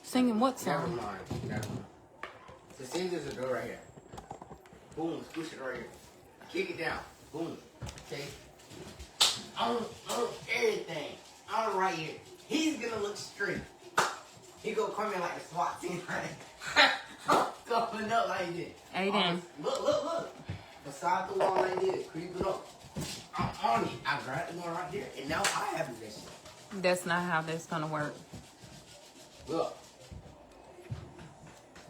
Singing what Never song? mind. Never mind. So see, there's a door right here. Boom, squish it right here. Kick it down. Boom. Okay. On everything. On right here. He's gonna look straight. He gonna come in like a SWAT team. Coming up like this. Ayden. Look. Beside the wall like this. Creeping up. I'm on it. I grabbed the one right there. And now I have this. That's not how that's gonna work. Look.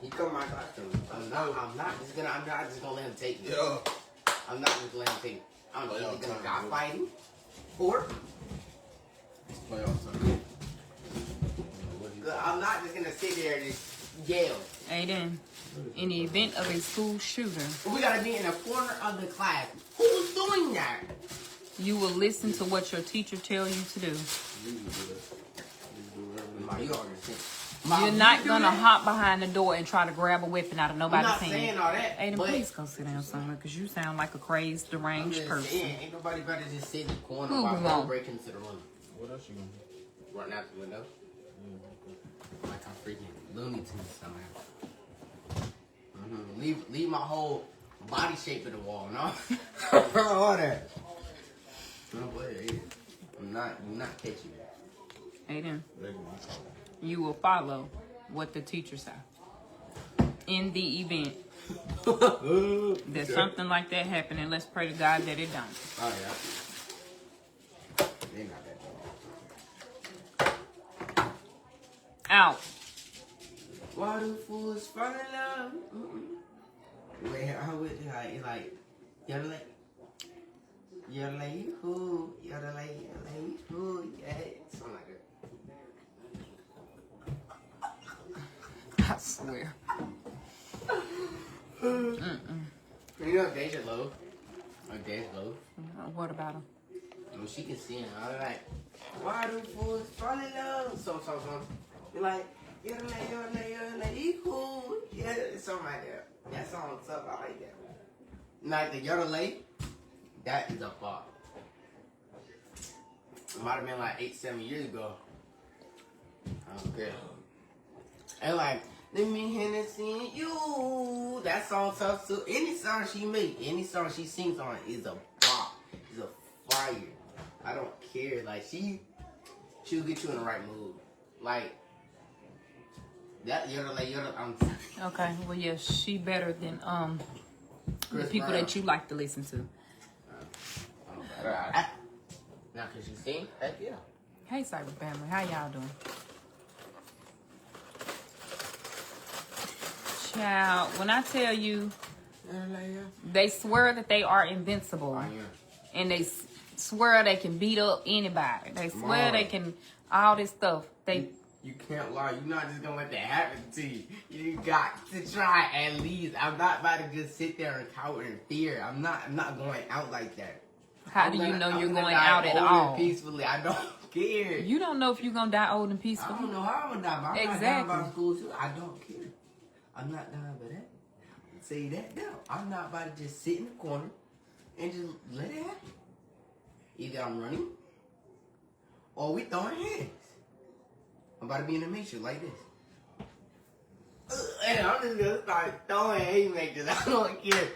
He come my costume. I'm not just gonna let him take me. Yeah. I'm not just gonna let him take me. I'm either gonna die fighting or Playoff time. I'm not just gonna sit there and just yell. Ayden, in the event of a school shooter, We gotta be in a corner of the class. Who's doing that? you will listen to what your teacher tell you to do. You already said. You're not gonna hop behind the door and try to grab a weapon out of I'm nobody's not hand. saying all that. Ayden, but please go sit down somewhere because you sound like a crazed, I'm deranged just person. saying, ain't nobody better just sit in the corner Who while we I'm want? breaking into the room. What else you gonna do? Running out the window. Like I'm freaking Looney Tunes somehow. Leave my whole body shape in the wall, no? All that. No, boy, I'm not catching you. Ayden, you will follow what the teacher says. In the event that something like that happened, and let's pray to God that it don't. Oh yeah. They not that bad. Out. Why do fools fall in love? Wait, how would it's like yodel like who, yodel who, yeah, something like that. I swear. You know Deja Lowe? Or Deja Lowe? What about him? When she can sing, I was like, why do fools fall in love? So. You're like, yodel who, yeah, something like that. That song's up, I like that. Like the yodel, that is a bop. It might have been like 8-7 years ago. I don't care. And like, let me Hennessy you. That song tough too. Any song she make, any song she sings on is a bop. It's a fire. I don't care. Like she'll get you in the right mood. Like that yodel. Okay, well, yeah, she better than the Chris people Brown. that you like to listen to. Now can she sing? Heck yeah. Hey, Cyber Family, how y'all doing? Child, when I tell you, they swear that they are invincible, and they swear they can beat up anybody. They swear they can all this stuff. You can't lie. You're not just gonna let that happen to you. You got to try at least. I'm not about to just sit there and cower in fear. I'm not going out like that. How do you know you're going out at all? Peacefully. I don't care. You don't know if you're gonna die old and I peaceful. don't know how I'm gonna die, but I'm not Exactly. dying by school too. I don't care. I'm not dying by that. Say that now. I'm not about to just sit in the corner and just let it happen. Either I'm running or we throwing hands. I'm about to be in a matrix like this. And I'm just gonna start throwing haymakers. I don't care.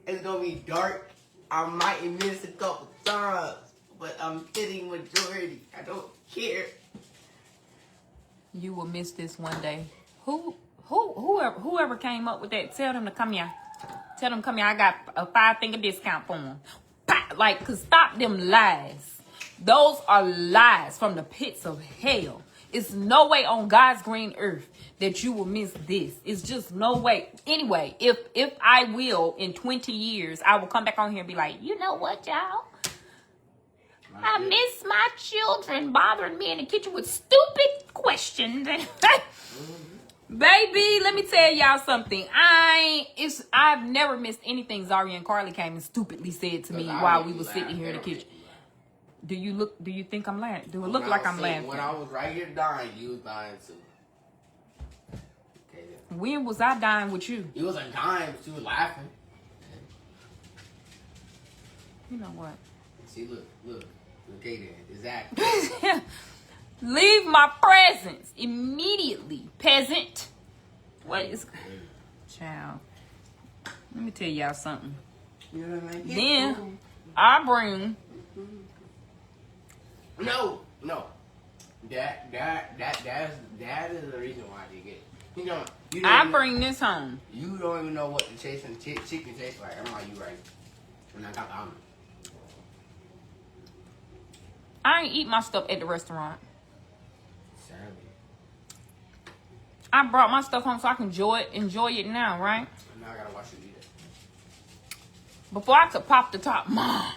It's gonna be dark. I might miss a couple times, but I'm hitting majority. I don't care. You will miss this one day. Whoever came up with that, tell them to come here. Tell them come here. I got a 5-finger discount for them. Like, cause stop them lies. Those are lies from the pits of hell. It's no way on God's green earth that you will miss this. It's just no way. Anyway, if I will, in 20 years, I will come back on here and be like, you know what, y'all? I miss my children bothering me in the kitchen with stupid questions. Baby, let me tell y'all something. I've never missed anything Zaria and Carly came and stupidly said to me while we were sitting here in the kitchen. Do you think I'm laughing? Do it look like I'm laughing? When I was right here dying, you was dying too. Okay, then. When was I dying with you? You wasn't dying, but you was laughing. You know what? See, look, okay then, exactly. Leave my presence immediately, peasant. What is... Child. Let me tell y'all something. You know what I mean? Then, I bring... No. That is the reason why I did get it. You don't I bring this home. You don't even know what the chicken tastes like. I'm like, you right. And I got the omelet. I ain't eat my stuff at the restaurant. Sadly. I brought my stuff home so I can enjoy it now, right? Now I gotta watch you eat it. Before I could pop the top, Mom,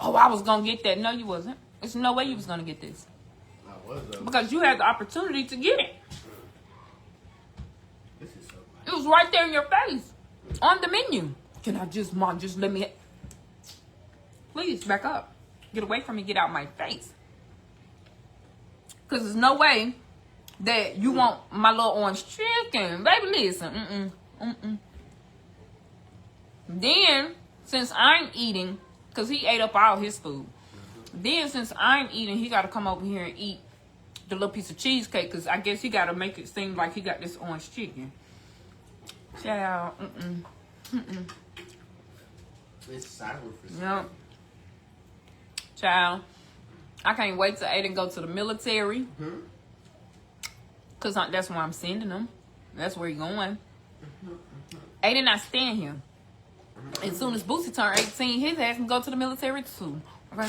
oh, I was gonna get that. No, you wasn't. There's no way you was gonna get this. I was though. Because you had the opportunity to get it. This is so It was right there in your face. On the menu. Can I just, Mom, just let me... Please, back up. Get away from me. Get out my face. Because there's no way that you want my little orange chicken. Baby, listen. Then, since I'm eating, because he ate up all his food. Then, since I'm eating, he got to come over here and eat the little piece of cheesecake. Because I guess he got to make it seem like he got this orange chicken. Child, It's silent for some. Yep. Child, I can't wait till Ayden go to the military. Because that's where I'm sending him. That's where he's going. Ayden not staying here. As soon as Boosie turn 18, his ass can go to the military too. Okay?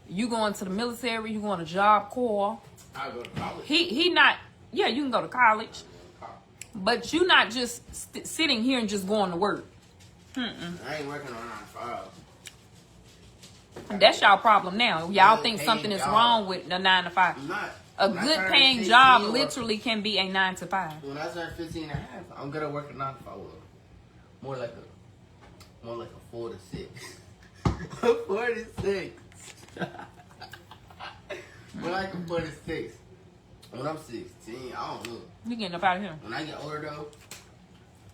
You going to the military, you going to Job Corps. I go to college. He not, yeah, you can go to college. But you not just sitting here and just going to work. I ain't working on 9 to 5. That's y'all problem now. Y'all Good think paying something is job. wrong with the 9 to 5. I'm not. A When I good turn paying 16 job or- literally can be a 9 to 5. When I turn 15 and a half, I'm gonna work a 9 to 5. More like a 4 to 6. 4 to 6. More like a 4 to 6. When I'm 16, I don't know. You getting up out of here. When I get older though,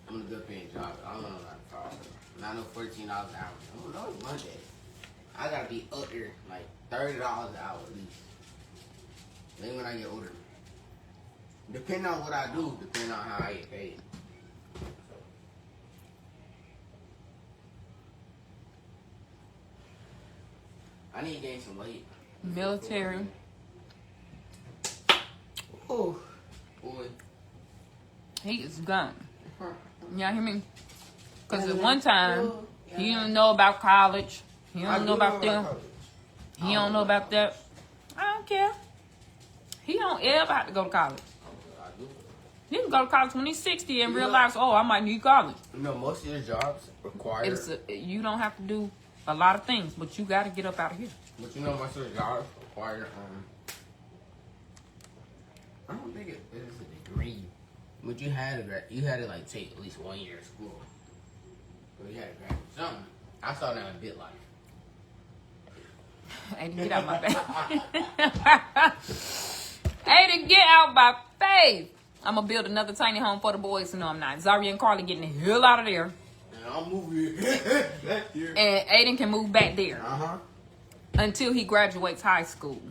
I'm gonna good paying job. I don't know 9 to 5. And I know $14 an hour. I don't know it's Monday. I gotta be up there like $30 an hour at least. Then when I get older, depending on what I do, depending on how I get paid. I need to gain some weight. Military. Oh, boy. He is gone. Y'all hear me? Because at one time, he didn't know about college. He don't know about them. He don't know about that. I don't care. He don't ever have to go to college. I do. He can go to college when he's 60 and realize, oh, I might need college. You know, most of your jobs require. You don't have to do a lot of things, but you got to get up out of here. But you know, most of the jobs require. I don't think it is a degree. But you had to like take at least 1 year of school. But you had to graduate something. I saw that in Bit Life. Ayden, get out my face. Ayden, get out my face. I'm going to build another tiny home for the boys. No, I'm not. Zaria and Carly getting the hell out of there. And I'll move here. And Ayden can move back there. Until he graduates high school.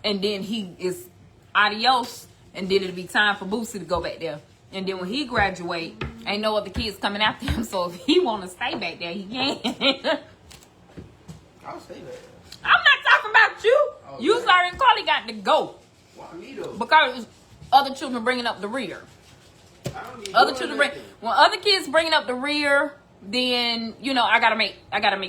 And then he is adios. And then it'll be time for Boosie to go back there. And then when he graduate, ain't no other kids coming after him. So if he want to stay back there, he can. I'll stay there. I'm not talking about you. Oh, You, yeah. Zaria and Carly got to go. Why me though? Because other children bringing up the rear. I don't need Other doing children bring, nothing. when other kids bringing up the rear, then you know I gotta make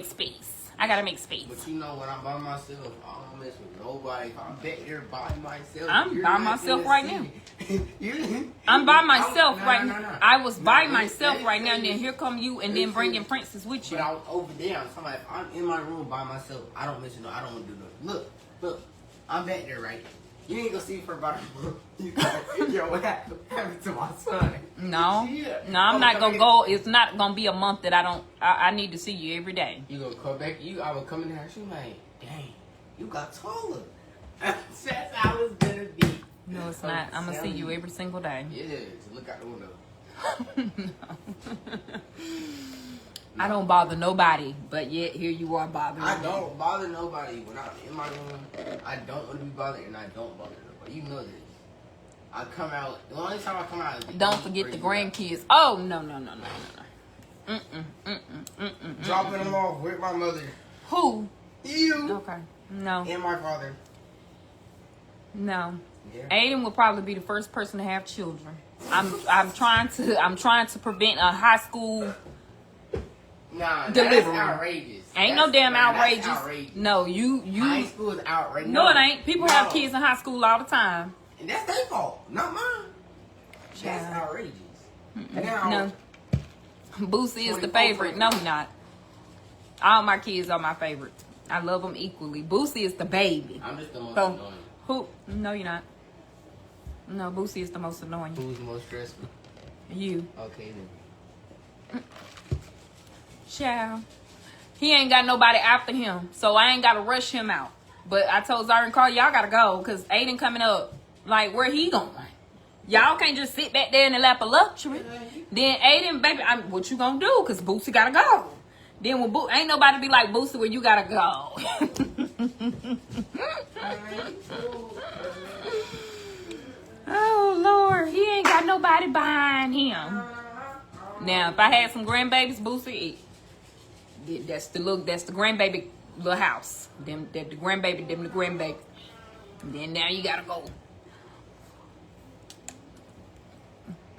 space. I gotta make space. But you know, when I'm by myself, I don't mess with nobody. If I'm back there by myself, I'm you're by not myself gonna right see now. me. I'm by myself No, right no, now. no, no. I was by No, myself listen, right now, and then listen. here come you, and then bringing Princess with you. But I was over there. I'm talking about if I'm in my room by myself, I don't listen. I don't want to do nothing. Look, I'm back there, right? You ain't gonna see me for about a month. You got, yo, what happened to my son? No, Yeah. no, I'm not gonna go. It's not gonna be a month that I don't. I need to see you every day. You gonna come back? I will come in there. She like, dang, you got taller. That's how it's gonna be. No, it's not. I'm gonna see you every single day. Yeah, just look out the window. I don't bother nobody, but yet here you are bothering I me. don't bother nobody when I'm in my room. I don't want to be bothered, and I don't bother nobody. You know this. I come out. The only time I come out is Don't forget the grandkids. Oh no. Dropping them off with my mother. Who? You. Okay. No. And my father. No. Yeah. Ayden will probably be the first person to have children. I'm trying to prevent a high school Nah, delivery. that's outrageous. Ain't That's, no damn man, that's outrageous. outrageous. No, you. High school is outrageous. No, it ain't. People have kids in high school all the time. And that's their fault, not mine. That's Child. outrageous. Now, No. Boosie is the 24, favorite. No, he not. All my kids are my favorites. I love them equally. Boosie is the baby. I'm just the most So, annoying. who? No, you're not. No, Boosie is the most annoying. Who's the most stressful? You. Okay, then. Child. He ain't got nobody after him, so I ain't got to rush him out. But I told Zara and Carl, y'all got to go, because Ayden coming up, like, where he going? Y'all can't just sit back there in the lap of luxury. Then Ayden, baby, what you gonna do? Because Boosie got to go. Then when ain't nobody be like, Boosie, where you got to go. Oh, Lord. He ain't got nobody behind him. Now, if I had some grandbabies, Boosie, that's the grandbaby little house. The grandbaby. And then now you gotta go.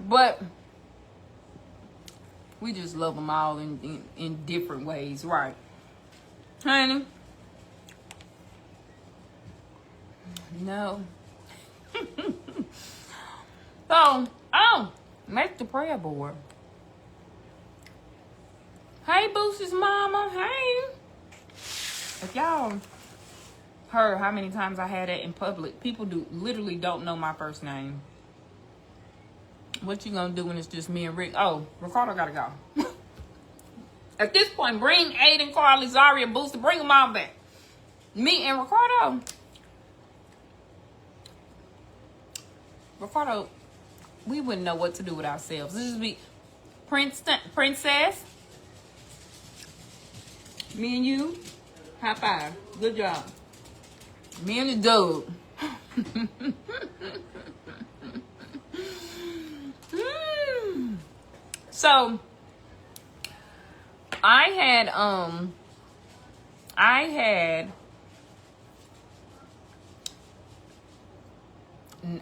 But we just love them all in different ways, right? Honey? No. So, make the prayer board. Hey, Boosie's mama. Hey. If y'all heard how many times I had that in public, people literally don't know my first name. What you gonna do when it's just me and Rick? Oh, Ricardo gotta go. At this point, bring Ayden, Carly, Zari, and Boosie. Bring them all back. Me and Ricardo, we wouldn't know what to do with ourselves. This would be Princess. Me and you, high five. Good job. Me and the dog. So, I had,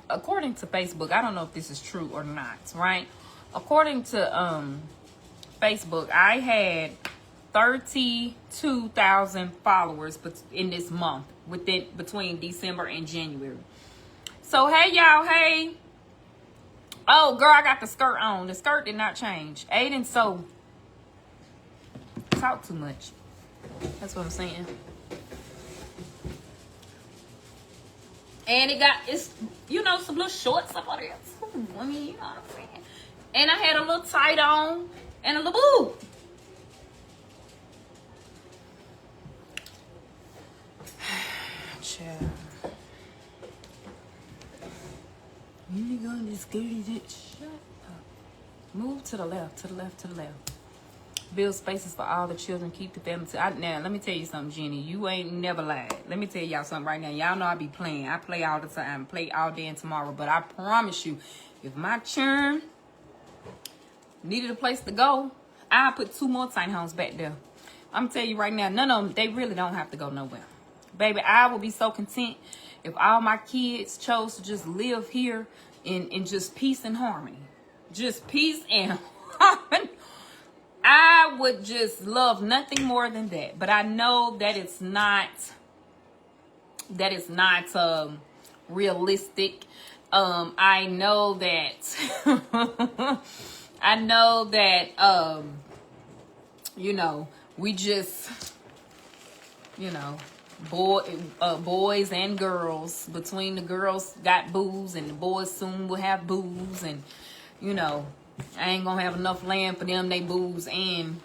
according to Facebook, I don't know if this is true or not, right? According to Facebook, I had 32,000 followers in this month between December and January. So hey y'all, hey. Oh girl, I got the skirt on. The skirt did not change. Ayden talk too much. That's what I'm saying. And it's some little shorts up on there. I mean, you know what I'm saying. And I had a little tight on and a little boob. You gonna just shut up. Move to the left, to the left, to the left. Build spaces for all the children. Keep the family. Now, let me tell you something, Jenny. You ain't never lied. Let me tell y'all something right now. Y'all know I be playing. I play all the time. Play all day and tomorrow. But I promise you, if my churn needed a place to go, I'll put 2 more tiny homes back there. I'm telling you right now, none of them, they really don't have to go nowhere. Baby, I would be so content if all my kids chose to just live here in just peace and harmony. Just peace and harmony. I would just love nothing more than that. But I know that it's not realistic. I know that we just, boys and girls. Between the girls got booze and the boys soon will have booze, and I ain't gonna have enough land for them, they booze, and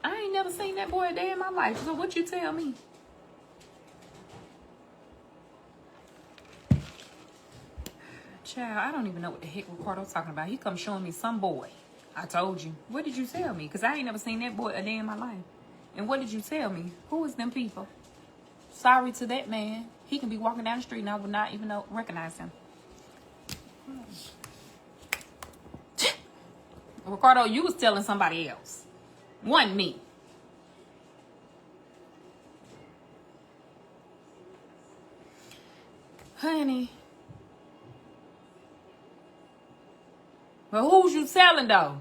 I ain't never seen that boy a day in my life. So what you tell me? Child, I don't even know what the heck Ricardo's talking about. He come showing me some boy. I told you. What did you tell me? Because I ain't never seen that boy a day in my life. And what did you tell me? Who is them people? Sorry to that man. He can be walking down the street and I would not even recognize him. Ricardo, you was telling somebody else. Wasn't me. Honey. But who's you telling though?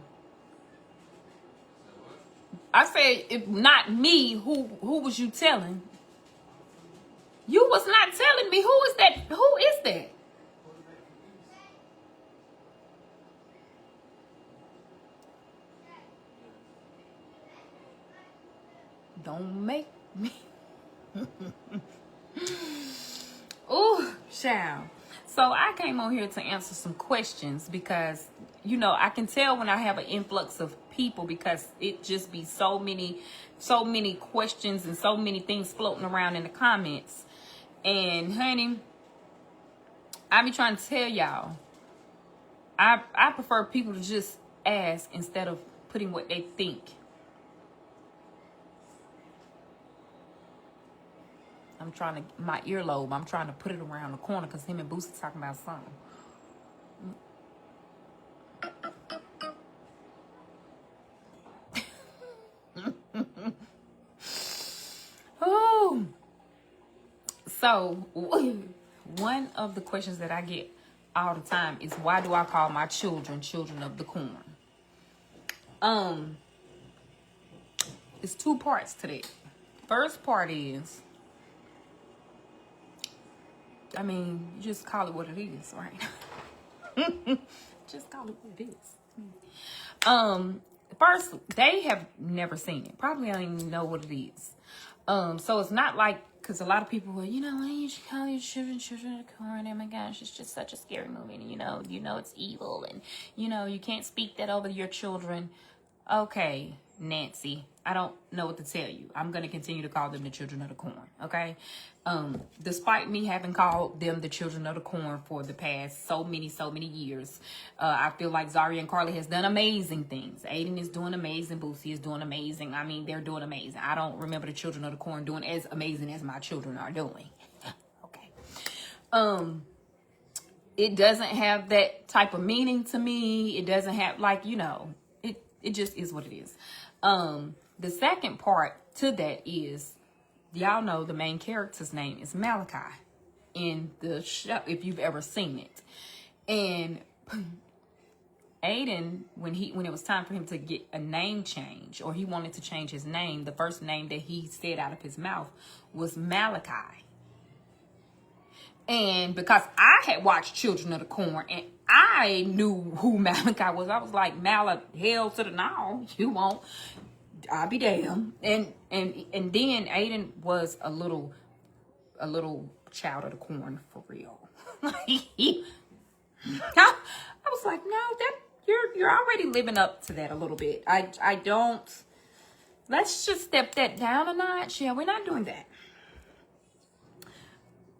I said, if not me, who was you telling? You was not telling me. Who is that? Who is that? Don't make me. Ooh, child. So I came on here to answer some questions because, you know, I can tell when I have an influx of people because it just be so many questions and so many things floating around in the comments. And honey, I be trying to tell y'all, I prefer people to just ask instead of putting what they think. I'm trying to, my earlobe, I'm trying to put it around the corner because him and Boosie talking about something. Oh. So, one of the questions that I get all the time is, why do I call my children children of the corn? It's two parts to that. First part is, I mean, you just call it what it is, right? Just call it what it is. First, they have never seen it. Probably don't even know what it is. So it's not like, because a lot of people were, you know, why you should call your children of the corn? Oh my gosh, it's just such a scary movie. And, you know it's evil. And, you can't speak that over your children. Okay, Nancy, I don't know what to tell you. I'm going to continue to call them the children of the corn, okay? Despite me having called them the children of the corn for the past so many years, I feel like Zaria and Carly has done amazing things. Ayden is doing amazing. Boosie is doing amazing. I mean, they're doing amazing. I don't remember the children of the corn doing as amazing as my children are doing. Okay. It doesn't have that type of meaning to me. It doesn't have, like, it just is what it is. The second part to that is, y'all know the main character's name is Malachi in the show, if you've ever seen it. And Ayden, when it was time for him to get a name change, or he wanted to change his name, the first name that he said out of his mouth was Malachi. And because I had watched Children of the Corn and I knew who Malachi was, I was like, hell to the no, you won't. I'll be damned. And then Ayden was a little child of the corn for real. I was like, no, that you're already living up to that a little bit. I don't. Let's just step that down a notch. Yeah, we're not doing that.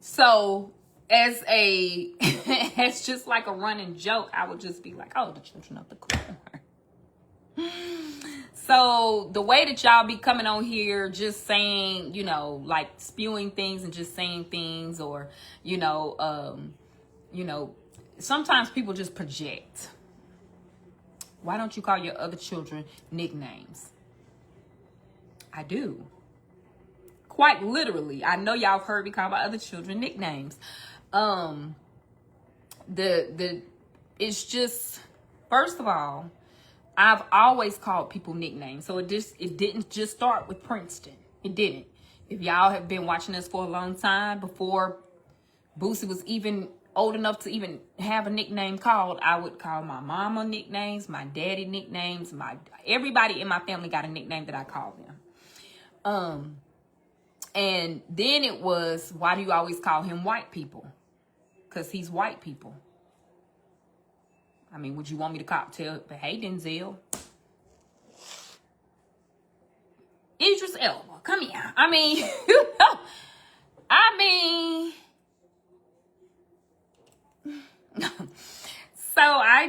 So as just like a running joke, I would just be like, oh, the children of the corn. So the way that y'all be coming on here just saying, like spewing things and just saying things, or, sometimes people just project. Why don't you call your other children nicknames? I do. Quite literally. I know y'all have heard me call my other children nicknames. It's just, first of all, I've always called people nicknames. So it didn't just start with Princeton. It didn't. If y'all have been watching us for a long time, before Boosie was even old enough to even have a nickname called, I would call my mama nicknames, my daddy nicknames, everybody in my family got a nickname that I called them. And then it was, why do you always call him white people? Because he's white people. I mean, would you want me to tell, hey, Denzel, Idris Elba, come here. I mean, So I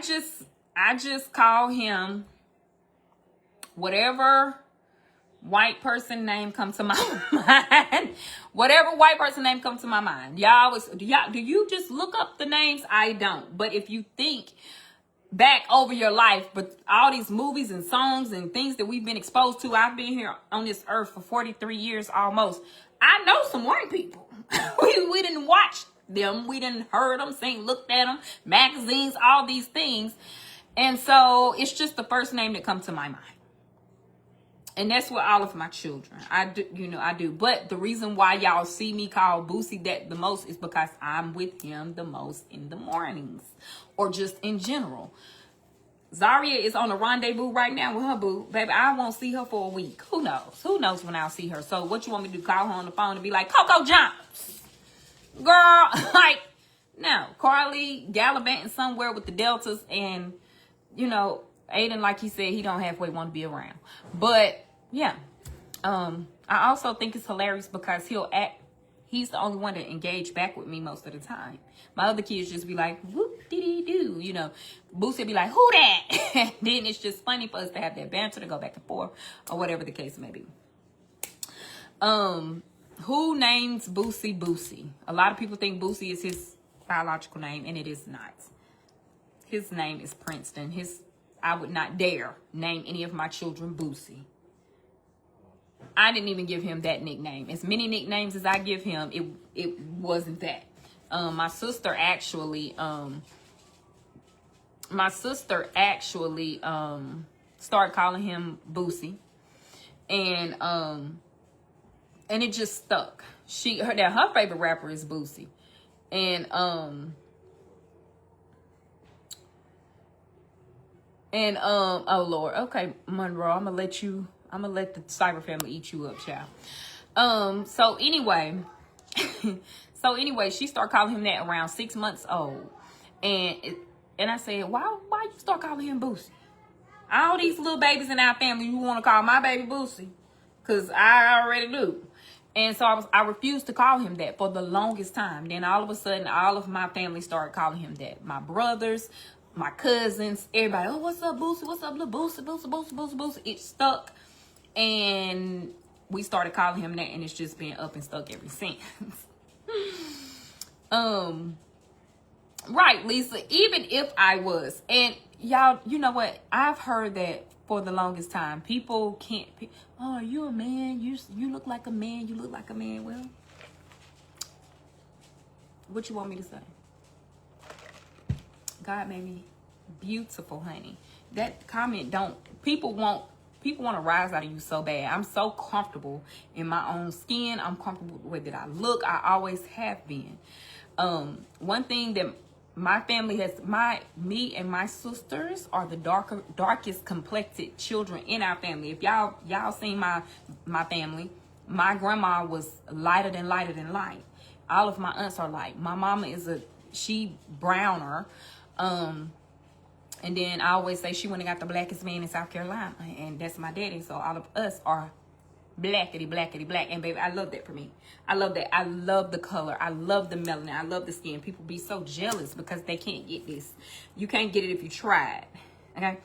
just call him whatever white person name comes to my mind. Whatever white person name comes to my mind. Do you just look up the names? I don't. But if you think back over your life, but all these movies and songs and things that we've been exposed to, I've been here on this earth for 43 years almost. I know some white people. we didn't watch them. We didn't heard them sing, looked at them, magazines, all these things. And so it's just the first name that comes to my mind. And that's with all of my children. I do. But the reason why y'all see me call Boosie that the most is because I'm with him the most in the mornings. Or just in general. Zaria is on a rendezvous right now with her boo. Baby, I won't see her for a week. Who knows? Who knows when I'll see her? So what you want me to do? Call her on the phone and be like, Coco Jones. Girl, like, no. Carly gallivanting somewhere with the Deltas. And, Ayden, like he said, he don't halfway want to be around. But, yeah. I also think it's hilarious because he's the only one that engaged back with me most of the time. My other kids just be like, whoop-dee-dee-doo, Boosie be like, who that? Then it's just funny for us to have that banter to go back and forth or whatever the case may be. Who names Boosie Boosie? A lot of people think Boosie is his biological name, and it is not. His name is Princeton. I would not dare name any of my children Boosie. I didn't even give him that nickname. As many nicknames as I give him, it wasn't that. My sister actually started calling him Boosie, and it just stuck. Her favorite rapper is Boosie, and oh Lord, okay, Monroe, I'm gonna let the cyber family eat you up, child. So anyway, she started calling him that around 6 months old. And I said, why you start calling him Boosie? All these little babies in our family, you want to call my baby Boosie? Because I already do. And so I refused to call him that for the longest time. Then all of a sudden, all of my family started calling him that. My brothers, my cousins, everybody, oh, what's up, Boosie? What's up, little Boosie, Boosie, Boosie, Boosie, Boosie? It stuck. And we started calling him that, and it's just been up and stuck ever since. Right, Lisa, even if I was, and y'all, you know what? I've heard that for the longest time. People can't, oh, are you a man? You look like a man. You look like a man. Well, what you want me to say? God made me beautiful, honey. That comment people want to rise out of you so bad. I'm so comfortable in my own skin. I'm comfortable with the way that I look. I always have been. One thing that my family has, me and my sisters are the darkest complected children in our family. If y'all seen my family, my grandma was lighter than light. All of my aunts are light. My mama she browner. And then I always say she went and got the blackest man in South Carolina. And that's my daddy. So all of us are blackety black. And baby, I love that for me. I love that. I love the color. I love the melanin. I love the skin. People be so jealous because they can't get this. You can't get it if you try it. Okay?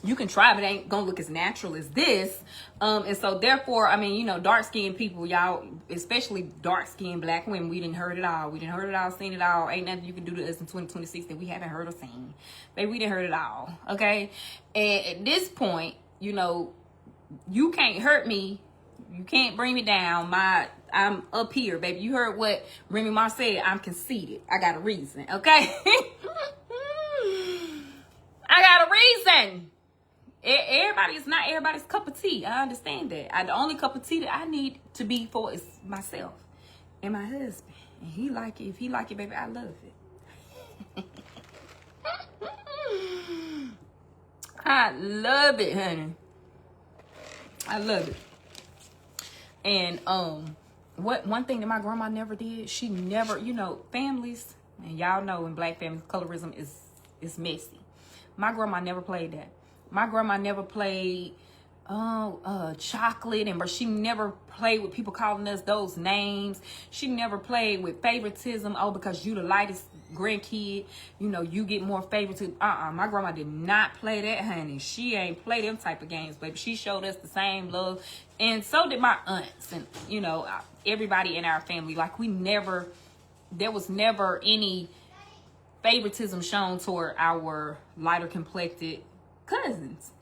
You can try, but it ain't gonna look as natural as this. And so therefore, I mean, dark-skinned people, y'all, especially dark-skinned black women, we didn't heard it all. We didn't heard it all, seen it all. Ain't nothing you can do to us in 2026 that we haven't heard or seen. Baby, we didn't heard it all. Okay? And at this point, you can't hurt me. You can't bring me down. I'm up here, baby. You heard what Remy Ma said. I'm conceited. I got a reason, okay? I got a reason. It's not everybody's cup of tea. I understand that. The only cup of tea that I need to be for is myself and my husband. And he like it. If he like it, baby, I love it. I love it, honey. I love it. And one thing that my grandma never did, she never, families, and y'all know in black families, colorism is messy. My grandma never played that. My grandma never played chocolate, but she never played with people calling us those names. She never played with favoritism. Oh, because you the lightest grandkid, you know, you get more favoritism. My grandma did not play that, honey. She ain't play them type of games, baby. She showed us the same love, and so did my aunts, and you know, everybody in our family. Like, there was never any favoritism shown toward our lighter complected cousins.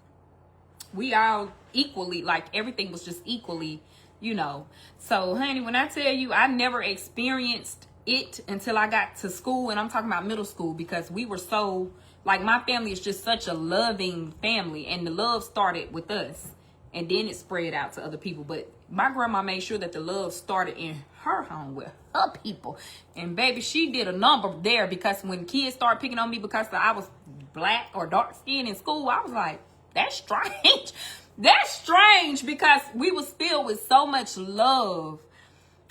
We all equally, like, everything was just equally, you know. So, honey, when I tell you, I never experienced it until I got to school, and I'm talking about middle school, because we were so, like, my family is just such a loving family, and the love started with us, and then it spread out to other people. But my grandma made sure that the love started in her home with her people, and baby, she did a number there, because when kids started picking on me because I was black or dark skinned in school, I was like, that's strange. That's strange, because we was filled with so much love.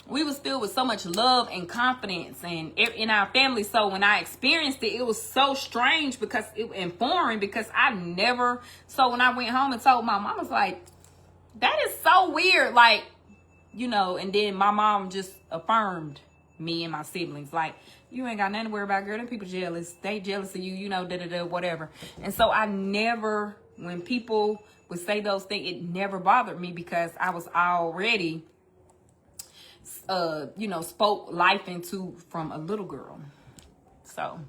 We was filled with so much love and confidence and in our family. So when I experienced it, it was so strange and foreign, because I never. So when I went home and told my mom, I was like, that is so weird. Like, you know, and then my mom just affirmed me and my siblings. Like, you ain't got nothing to worry about, girl. Them people jealous. They jealous of you, you know, whatever. And so I never, when people would say those things, it never bothered me, because I was already, you know, spoke life into from a little girl. So,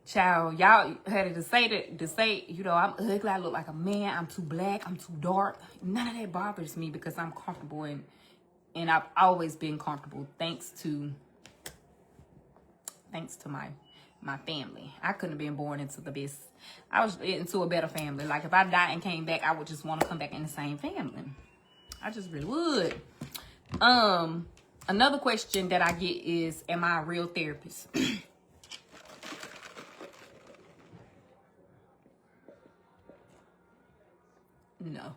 child, y'all had to say, you know, I'm ugly, I look like a man, I'm too black, I'm too dark. None of that bothers me, because I'm comfortable, and I've always been comfortable thanks to my family. I couldn't have been born into the best. I was into a better family. Like, if I died and came back, I would just want to come back in the same family. I just really would. Another question that I get is, am I a real therapist? No.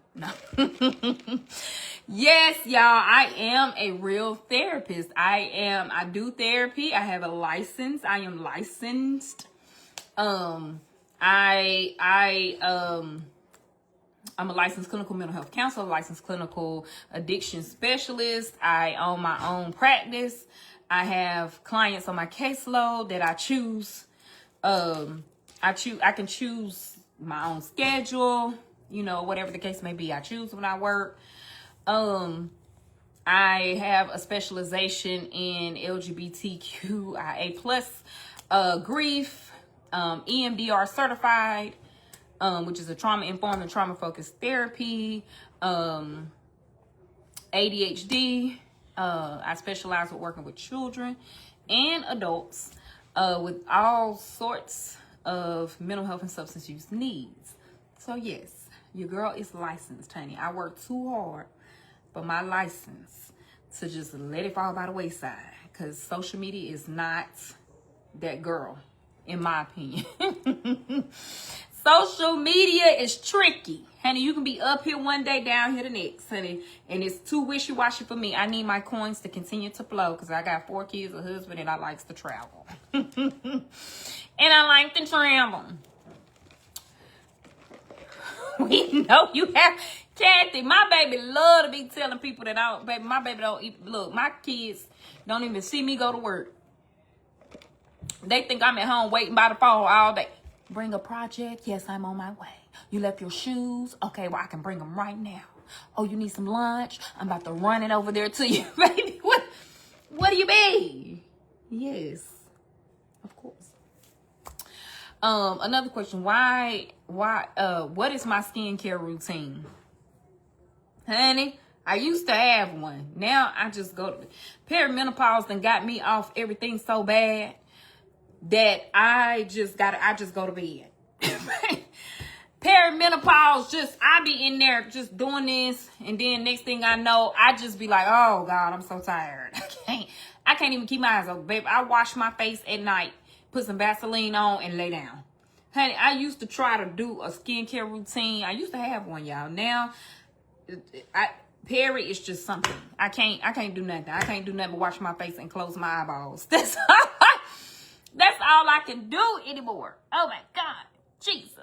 Yes, y'all, I am a real therapist. I do therapy. I have a license. I am licensed. I'm a licensed clinical mental health counselor, licensed clinical addiction specialist. I own my own practice. I have clients on my caseload that I choose. I can choose my own schedule, you know, whatever the case may be. I choose when I work. I have a specialization in LGBTQIA plus grief, EMDR certified, which is a trauma-informed and trauma-focused therapy, ADHD. I specialize with working with children and adults with all sorts of mental health and substance use needs. So yes, your girl is licensed, honey. I work too hard for my license to just let it fall by the wayside, because social media is not that girl, in my opinion. Social media is tricky, honey. You can be up here one day, down here the next, honey, and it's too wishy-washy for me. I need my coins to continue to flow, because I got 4 kids, a husband, and I like to travel. And I like to travel. We know you have, Kathy, my baby love to be telling people that my baby don't even, look, my kids don't even see me go to work. They think I'm at home waiting by the phone all day. Bring a project? Yes, I'm on my way. You left your shoes? Okay, well, I can bring them right now. Oh, you need some lunch? I'm about to run it over there to you, baby. What do you mean? Yes, of course. Another question. What is my skincare routine? Honey, I used to have one. Now I just go to perimenopause and got me off everything so bad that I just go to bed. Perimenopause, I be in there just doing this, and then next thing I know, I just be like, oh God, I'm so tired. I can't even keep my eyes open, babe. I wash my face at night, put some Vaseline on, and lay down. Honey, I used to try to do a skincare routine. I used to have one, y'all. Now, Perry is just something. I can't do nothing. I can't do nothing but wash my face and close my eyeballs. That's all I can do anymore. Oh my God, Jesus.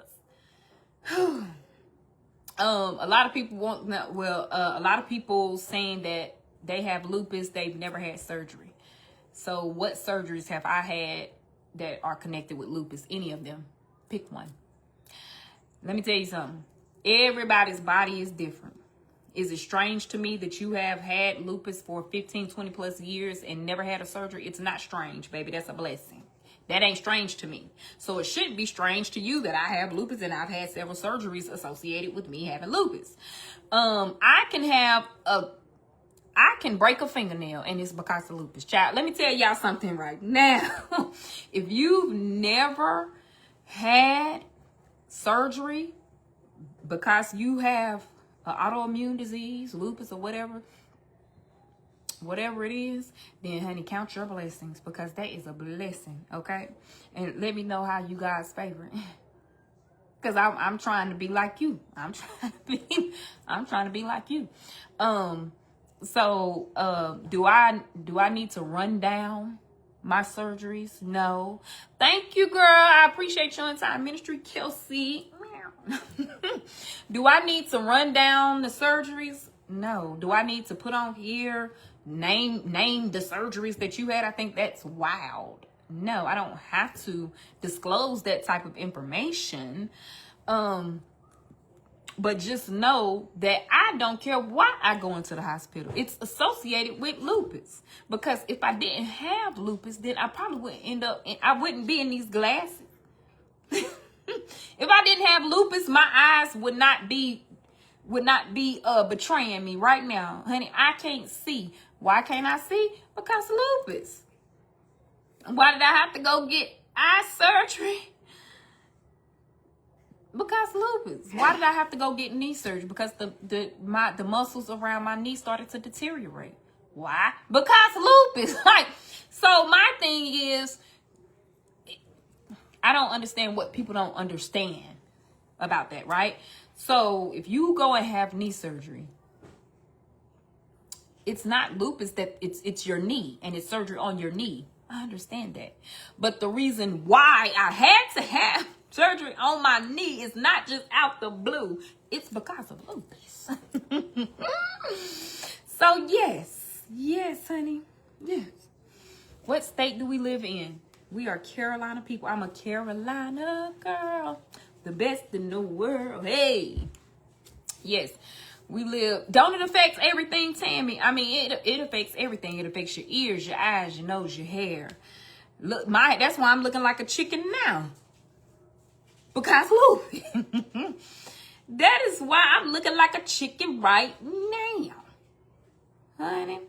A lot of people a lot of people saying that they have lupus, they've never had surgery. So what surgeries have I had that are connected with lupus? Any of them? Pick one. Let me tell you something. Everybody's body is different. Is it strange to me that you have had lupus for 15, 20 plus years and never had a surgery? It's not strange, baby. That's a blessing. That ain't strange to me. So it shouldn't be strange to you that I have lupus and I've had several surgeries associated with me having lupus. I can break a fingernail and it's because of lupus. Child, let me tell y'all something right now. If you've never had surgery because you have an autoimmune disease, lupus or whatever it is, then honey, count your blessings, because that is a blessing, okay? And let me know how you guys favorite, because I'm trying to be like you. I'm trying to be like you. So do I need to run down my surgeries? No. Thank you, girl. I appreciate your entire ministry, Kelsey. Do I need to run down the surgeries? No. Do I need to put on here, name the surgeries that you had? I think that's wild. No, I don't have to disclose that type of information. But just know that I don't care why I go into the hospital. It's associated with lupus. Because if I didn't have lupus, then I probably I wouldn't be in these glasses. If I didn't have lupus, my eyes would not be betraying me right now. Honey, I can't see. Why can't I see? Because of lupus. Why did I have to go get eye surgery? Because lupus. Why did I have to go get knee surgery? Because the muscles around my knee started to deteriorate. Why? Because lupus. Like, so my thing is, I don't understand what people don't understand about that, right? So if you go and have knee surgery, it's not lupus, that it's your knee and it's surgery on your knee. I understand that. But the reason why I had to have surgery on my knee is not just out the blue. It's because of lupus. So yes, honey. Yes. What state do we live in? We are Carolina people. I'm a Carolina girl. The best in the world. Hey. Yes. We live. Don't it affect everything, Tammy? I mean, it affects everything. It affects your ears, your eyes, your nose, your hair. Look, that's why I'm looking like a chicken now. Because lupus. That is why I'm looking like a chicken right now. Honey.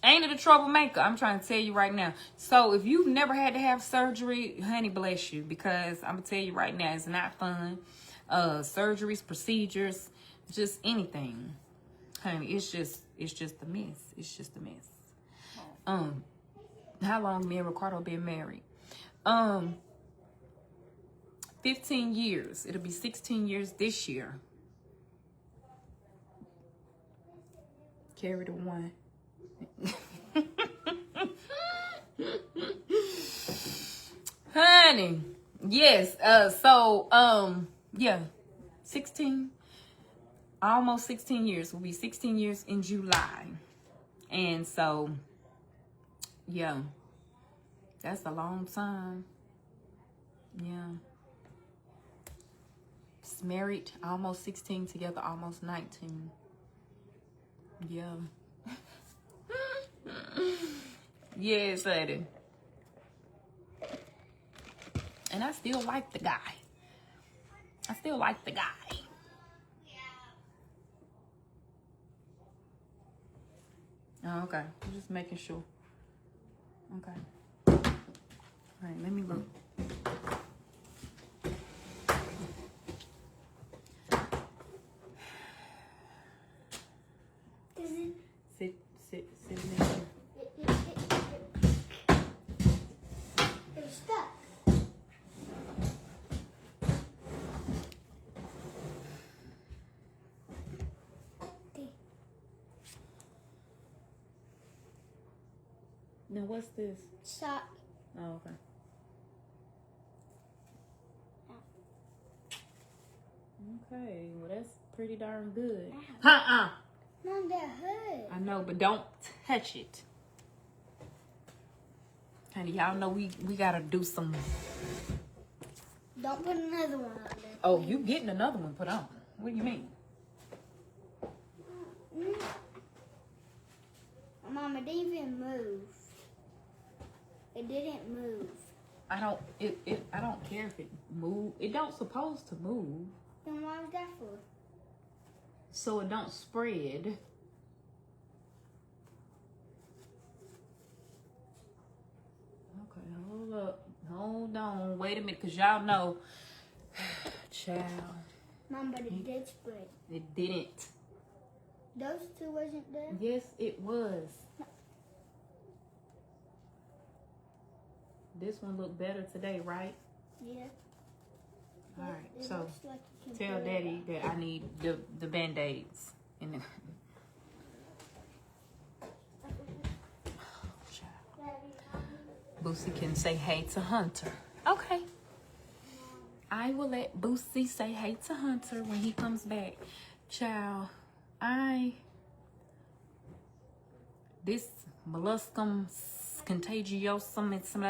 Ain't it a troublemaker? I'm trying to tell you right now. So if you've never had to have surgery, honey, bless you. Because I'm going to tell you right now, it's not fun. Surgeries, procedures, just anything. Honey, it's just a mess. It's just a mess. How long me and Ricardo been married? 15 years. It'll be 16 years this year. Carry the one. Honey, yes. Yeah, 16, almost 16 years. Will be 16 years in July. And so, yeah, that's a long time. Yeah. Just married almost 16, together almost 19. Yeah. Yes, lady. And I still like the guy. Oh, okay. I'm just making sure. Okay. All right, let me look. Sit in there. You're stuck. Now, what's this? Stop. Oh, okay. Okay, well that's pretty darn good. Uh-uh. Mom, that hurt. I know, but don't touch it. Honey, y'all know we gotta do some. Don't put another one on there. Oh, you getting another one put on? What do you mean? Mom, it didn't even move. It didn't move. I don't care if it move. It don't supposed to move, Then what is that for? so it don't spread. Okay, hold up. Hold on. Wait a minute, because y'all know. Child. Mom, but it did spread. It didn't. Those two wasn't there? Yes, it was. This one looked better today, right? Yeah. All right, It so looks like you can tell pull it Daddy out. that I need the Band-Aids. And then... Boosie can say hey to Hunter. Okay. I will let Boosie say hey to Hunter when he comes back. Child, this molluscum contagiosum and some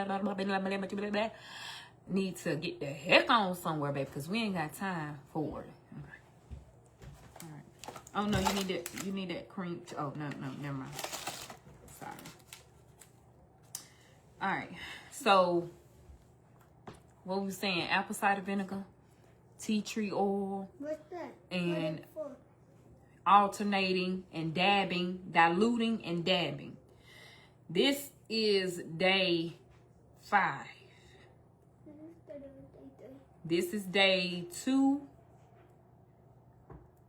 need to get the heck on somewhere, baby, because we ain't got time for it. Okay. All right. Oh no, you need that cream. Oh no, never mind. Sorry. All right. So what we saying? Apple cider vinegar, tea tree oil, What's that? and What is it for? alternating and dabbing, diluting and dabbing. This is day 5. This is day 2.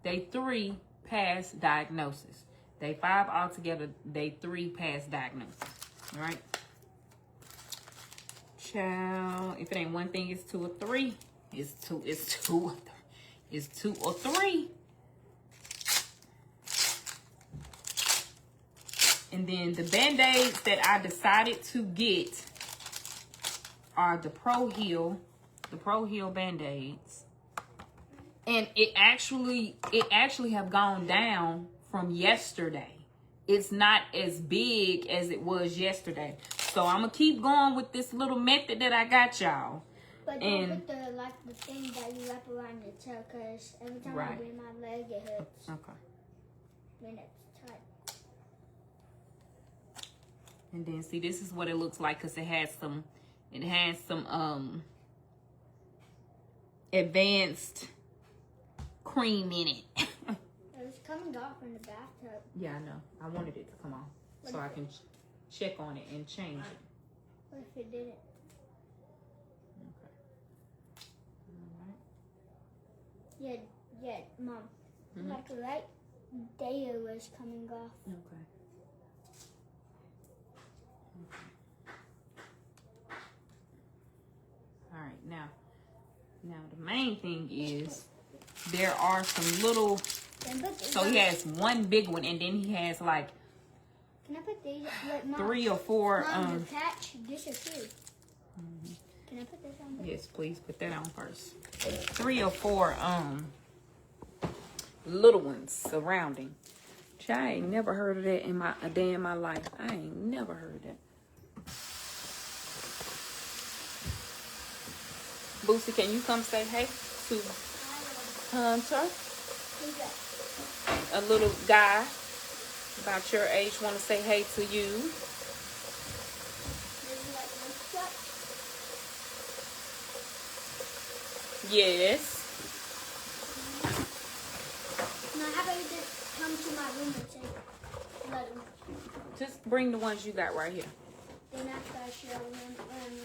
Day 3 past diagnosis. Day 5 altogether. Day 3 past diagnosis. All right. Child, if it ain't one thing, it's 2 or 3. It's 2 or 3. And then the Band-Aids that I decided to get are the Pro Heal Band-Aids. And it actually have gone down from yesterday. It's not as big as it was yesterday. So I'm gonna keep going with this little method that I got, y'all. But And don't put the thing that you wrap around your tail, because every time I Right. bend my leg, it hurts. okay. When it's tight. And then see, this is what it looks like, because it has some advanced cream in it. It was coming off in the bathtub. Yeah, I know. I wanted it to come off so I can check on it and change it. What if it didn't? Okay. All right. Yeah, Mom. Mhm. Like right there it was coming off. Okay. All right. Now the main thing is there are some little. Then put these So he on. has one big one, and then he has like Can I put these? Look, Mom. 3 or 4. Mom, the patch disappeared. Can I put this on? Yes, please put that on first. 3 or 4 little ones surrounding. I ain't never heard of that in a day in my life. I ain't never heard of that. Boosie, can you come say hey to Hunter? Who's that? A little guy about your age want to say hey to you. This is like one shot. Yes. Now, how about you just come to my room and say hello? Just bring the ones you got right here. Then after I shower them, you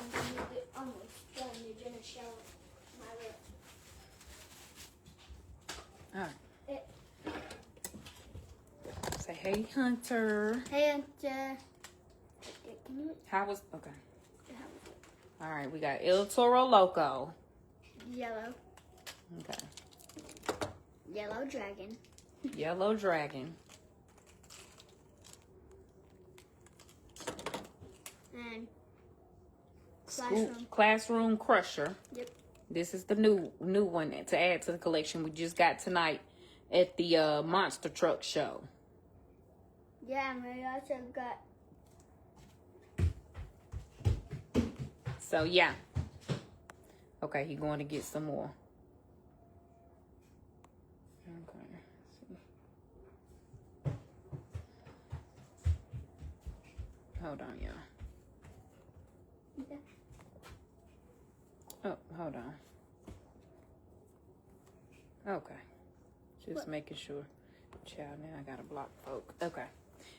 get almost done. You're gonna shower my room. All right. Say hey, Hunter. Hey, can you? How was okay? All right, we got El Toro Loco. Yellow. Okay. Yellow dragon. Yellow Dragon. And School, classroom. Classroom Crusher. Yep. This is the new one to add to the collection we just got tonight at the monster truck show. Yeah, and we also got. So yeah. Okay, he going to get some more. Okay. Hold on, y'all. Yeah. Oh, hold on. Okay. Just What? making sure. Child, now I gotta block folk. Okay.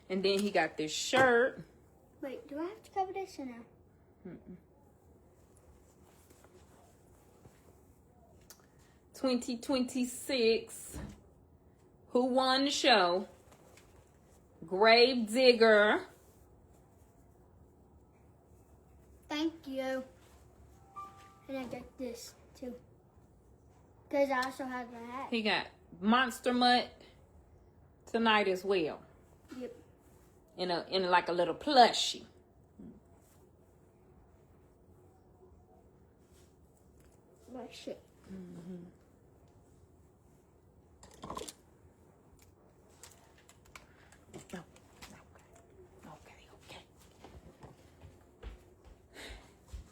And then he got this shirt. Wait, do I have to cover this or no? Mm-mm. 2026. Who won the show? Grave Digger. Thank you. And I got this too. Because I also have the hat. He got Monster Mutt tonight as well. Yep. In like a little plushie. Like shit. Mm-hmm. Okay.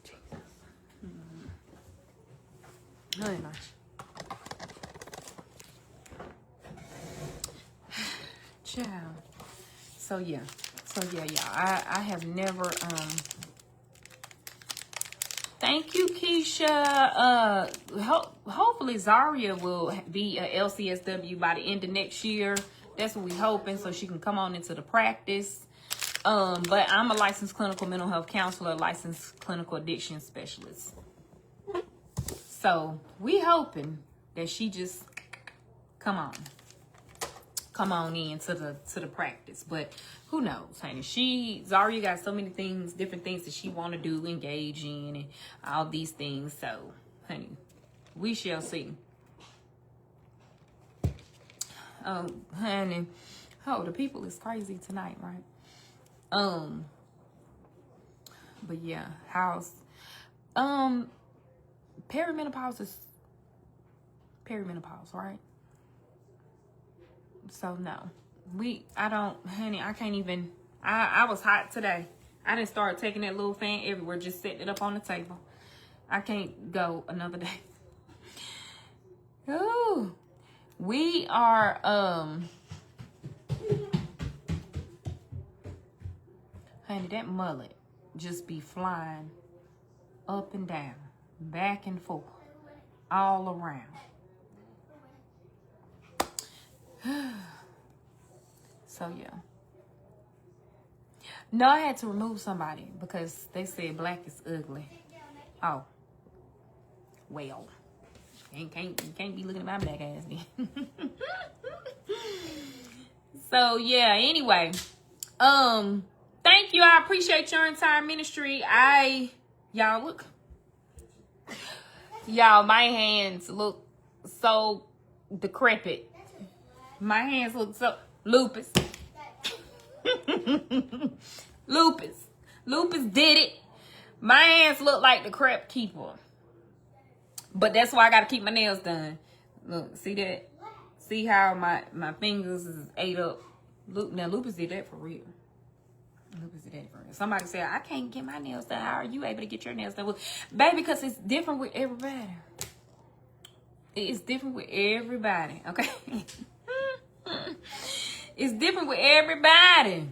Jesus. Very nice. Child. So yeah, y'all. I have never Thank you, Keisha. Hopefully Zaria will be a LCSW by the end of next year. That's what we hoping, so she can come on into the practice. But I'm a licensed clinical mental health counselor, licensed clinical addiction specialist. So we hoping that she just come on in to the practice. But who knows, honey? Zaria got so many things, different things that she want to do, engage in, and all these things. So, honey, we shall see. Honey, the people is crazy tonight, right? But yeah, perimenopause is perimenopause, right? So no, I can't even, I was hot today. I didn't start taking that little fan everywhere, just setting it up on the table. I can't go another day. Ooh, we are, honey, that mullet just be flying up and down, back and forth, all around. So yeah. No, I had to remove somebody because they said black is ugly. Oh. Well. You can't be looking at my black ass then. So yeah, anyway. Thank you. I appreciate your entire ministry. Y'all look. Y'all, my hands look so decrepit. My hands look so lupus. Lupus did it. My hands look like the crap keeper. But that's why I gotta keep my nails done. Look, see that? See how my fingers is ate up. Now lupus did that for real. Somebody said, I can't get my nails done. How are you able to get your nails done? Well, baby, because it's different with everybody. It's different with everybody, okay? It's different with everybody.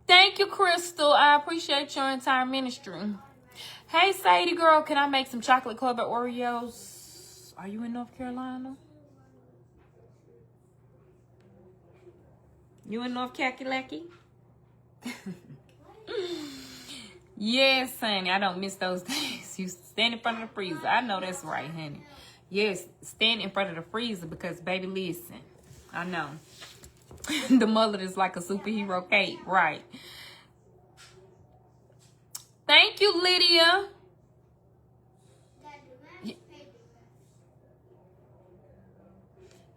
Thank you, Crystal. I appreciate your entire ministry. Hey, Sadie girl, can I make some chocolate covered Oreos? Are you in North Carolina? You in North Kakalaki? Yes, honey. I don't miss those days. You stand in front of the freezer. I know that's right, honey. Yes, stand in front of the freezer because, baby, listen. I know. The mullet is like a superhero cape, right? Thank you, Lydia.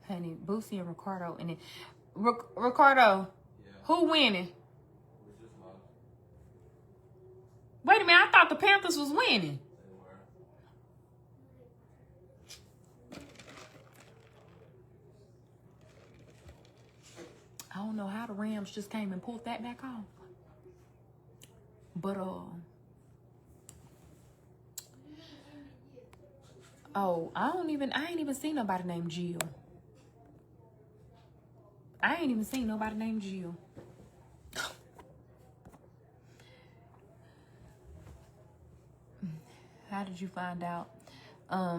Honey, Boosie and Ricardo. And then, Ricardo, yeah. Who winning? Wait a minute, I thought the Panthers was winning. I don't know how the Rams just came and pulled that back off. But, oh, I ain't even seen nobody named Jill. I ain't even seen nobody named Jill. How did you find out?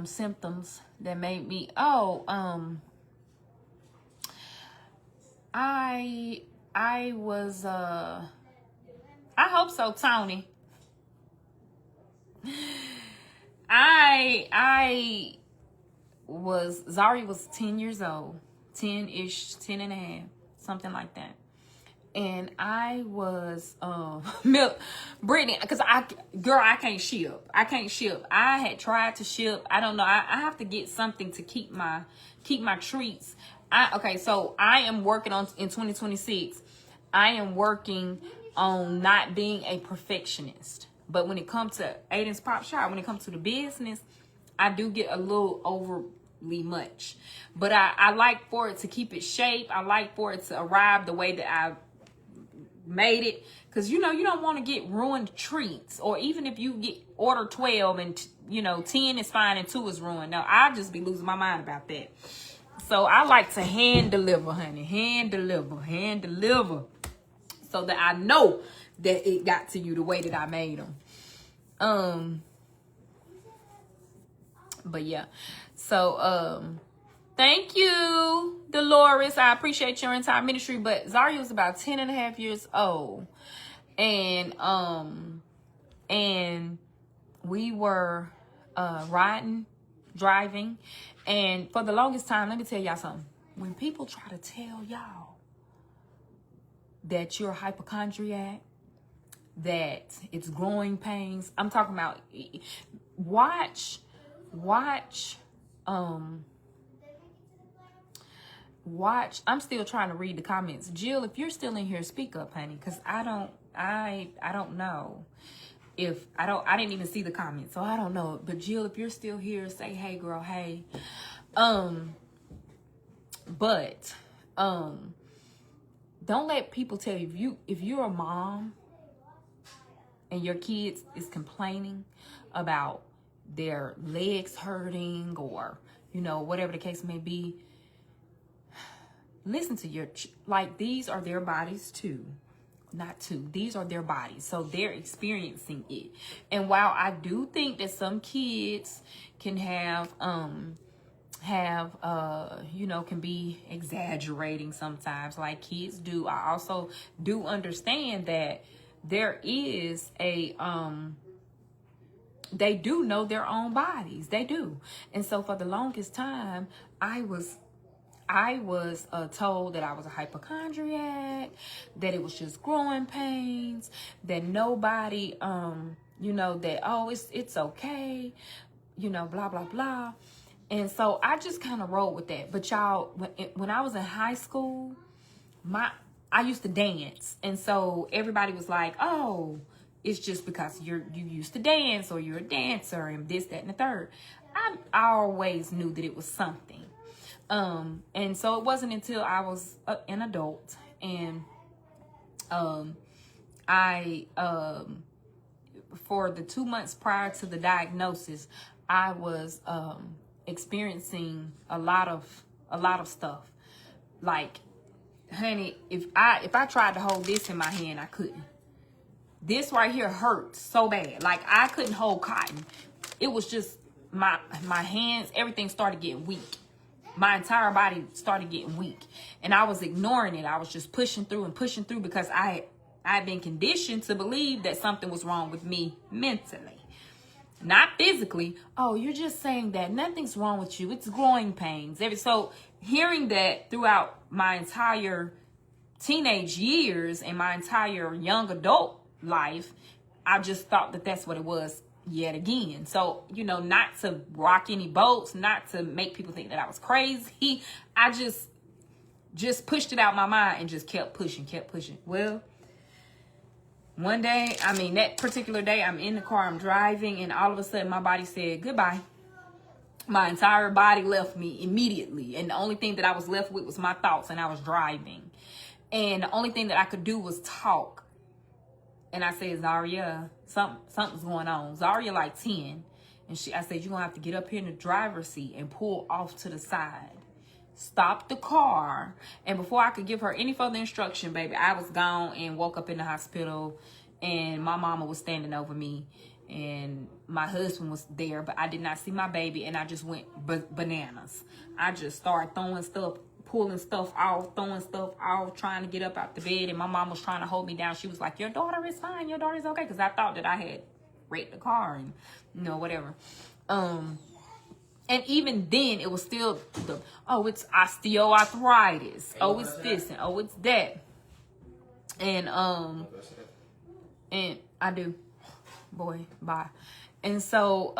Symptoms that made me, I was, I hope so, Tony. Zari was 10 years old, 10-ish, 10 and a half, something like that. And I was, Brittany, because I can't ship. I can't ship. I had tried to ship. I don't know. I have to get something to keep my treats. So I am working on, in 2026, I am working on not being a perfectionist. But when it comes to Ayden's Pop Shop, when it comes to the business, I do get a little overly much. But I like for it to keep its shape. I like for it to arrive the way that I made it. Because, you don't want to get ruined treats. Or even if you order 12 and, 10 is fine and 2 is ruined. No, I'll just be losing my mind about that. So I like to hand deliver, honey. Hand deliver. So that I know that it got to you the way that I made them. But yeah. So, thank you, Dolores. I appreciate your entire ministry. But Zaria was about 10 and a half years old. And we were driving. And for the longest time, let me tell y'all something. When people try to tell y'all that you're a hypochondriac, that it's growing pains, I'm talking about watch. I'm still trying to read the comments. Jill, if you're still in here, speak up, honey, because I don't know. I didn't even see the comments, so I don't know. But Jill, if you're still here, say hey, girl, hey. But don't let people tell you if you're a mom and your kids is complaining about their legs hurting or whatever the case may be. Listen to these are their bodies too. Not two. These are their bodies. So they're experiencing it. And while I do think that some kids can can be exaggerating sometimes like kids do, I also do understand that there is they do know their own bodies. They do. And so for the longest time, I was told that I was a hypochondriac, that it was just growing pains, that nobody, that, it's okay, blah, blah, blah. And so I just kind of rolled with that. But y'all, when I was in high school, I used to dance. And so everybody was like, oh, it's just because you used to dance or you're a dancer and this, that, and the third. I always knew that it was something. And so it wasn't until I was an adult and I for the 2 months prior to the diagnosis, I was experiencing a lot of stuff. Like, honey, if I tried to hold this in my hand, I couldn't. This right here hurt so bad. Like, I couldn't hold cotton. It was just my hands, everything started getting weak. My entire body started getting weak. And I was ignoring it. I was just pushing through because I had been conditioned to believe that something was wrong with me mentally. Not physically. Oh, you're just saying that nothing's wrong with you. It's growing pains. So hearing that throughout my entire teenage years and my entire young adult life, I just thought that that's what it was yet again. So, not to rock any boats, not to make people think that I was crazy. I just pushed it out my mind and just kept pushing. Well, One day, I mean, that particular day, I'm in the car, I'm driving, and all of a sudden my body said goodbye. My entire body left me immediately. And the only thing that I was left with was my thoughts, and I was driving. And the only thing that I could do was talk. And I said, Zaria, something's going on. Zaria like 10. And I said, you're going to have to get up here in the driver's seat and pull off to the side. Stop the car. And before I could give her any further instruction, baby, I was gone and woke up in the hospital. And my mama was standing over me. And my husband was there, but I did not see my baby. And I just went bananas. I just started throwing stuff, pulling stuff off, throwing stuff off, trying to get up out the bed. And my mom was trying to hold me down. She was like, your daughter is fine. Your daughter's okay. Because I thought that I had wrecked the car and, you know, whatever. And even then, it was still it's osteoarthritis. Oh, it's this and oh, it's that. And I do. Boy, bye. And so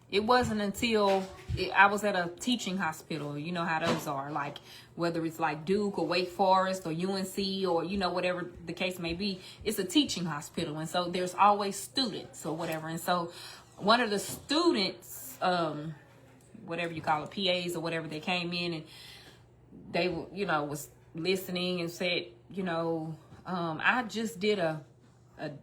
it wasn't until I was at a teaching hospital. You know how those are, like whether it's like Duke or Wake Forest or UNC or, you know, whatever the case may be, it's a teaching hospital. And so there's always students or whatever. And so one of the students, whatever you call it, PAs or whatever, they came in and they, you know, was listening and said, you know, I just did a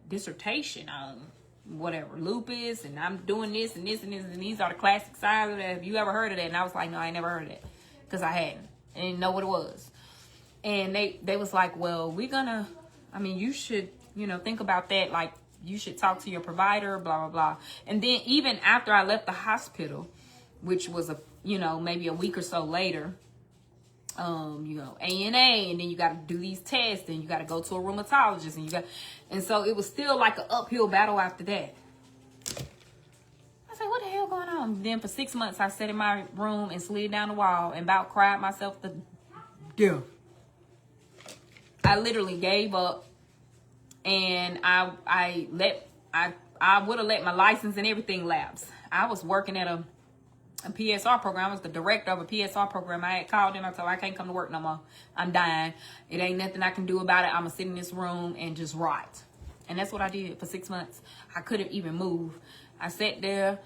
dissertation on whatever, lupus, and I'm doing this and this and this, and these are the classic signs of that. Have you ever heard of that? And I was like, no, I ain't never heard of that, because I hadn't. I didn't know what it was. And they was like, well, you should, you know, think about that. Like, you should talk to your provider, blah, blah, blah. And then even after I left the hospital, which was maybe a week or so later, ANA, and then you got to do these tests, and you got to go to a rheumatologist, and so it was still like an uphill battle after that. I said, what the hell going on? Then for 6 months, I sat in my room and slid down the wall and about cried myself to death. I literally gave up, and I would have let my license and everything lapse. I was working at a PSR program. I was the director of a PSR program. I had called them. I told them I can't come to work no more. I'm dying. It ain't nothing I can do about it. I'm going to sit in this room and just write. And that's what I did for 6 months. I couldn't even move. I sat there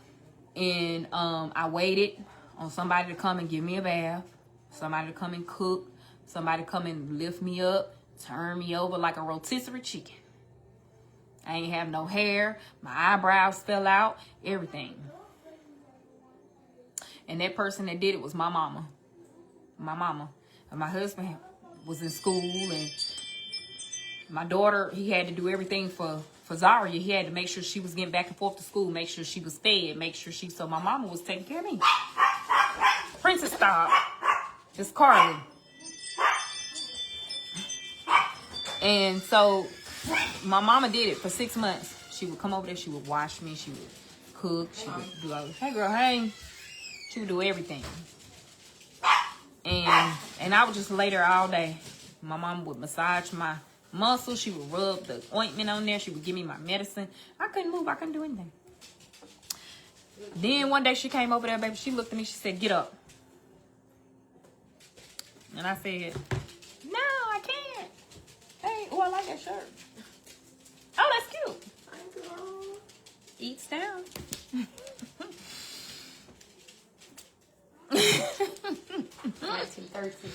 and I waited on somebody to come and give me a bath, somebody to come and cook, somebody to come and lift me up, turn me over like a rotisserie chicken. I ain't have no hair. My eyebrows fell out, everything. And that person that did it was my mama. My mama. And my husband was in school, and my daughter, he had to do everything for Zaria. He had to make sure she was getting back and forth to school, make sure she was fed, so my mama was taking care of me. Princess, stop. It's Carly. And so my mama did it for 6 months. She would come over there, she would wash me, she would cook, she would do all this. Hey girl, hey. She would do everything. And I would just lay there all day. My mom would massage my muscles. She would rub the ointment on there. She would give me my medicine. I couldn't move. I couldn't do anything. Then one day she came over there, baby. She looked at me. She said, get up. And I said, no, I can't. Hey, oh, I like that shirt. Oh, that's cute. Eats down. 1913.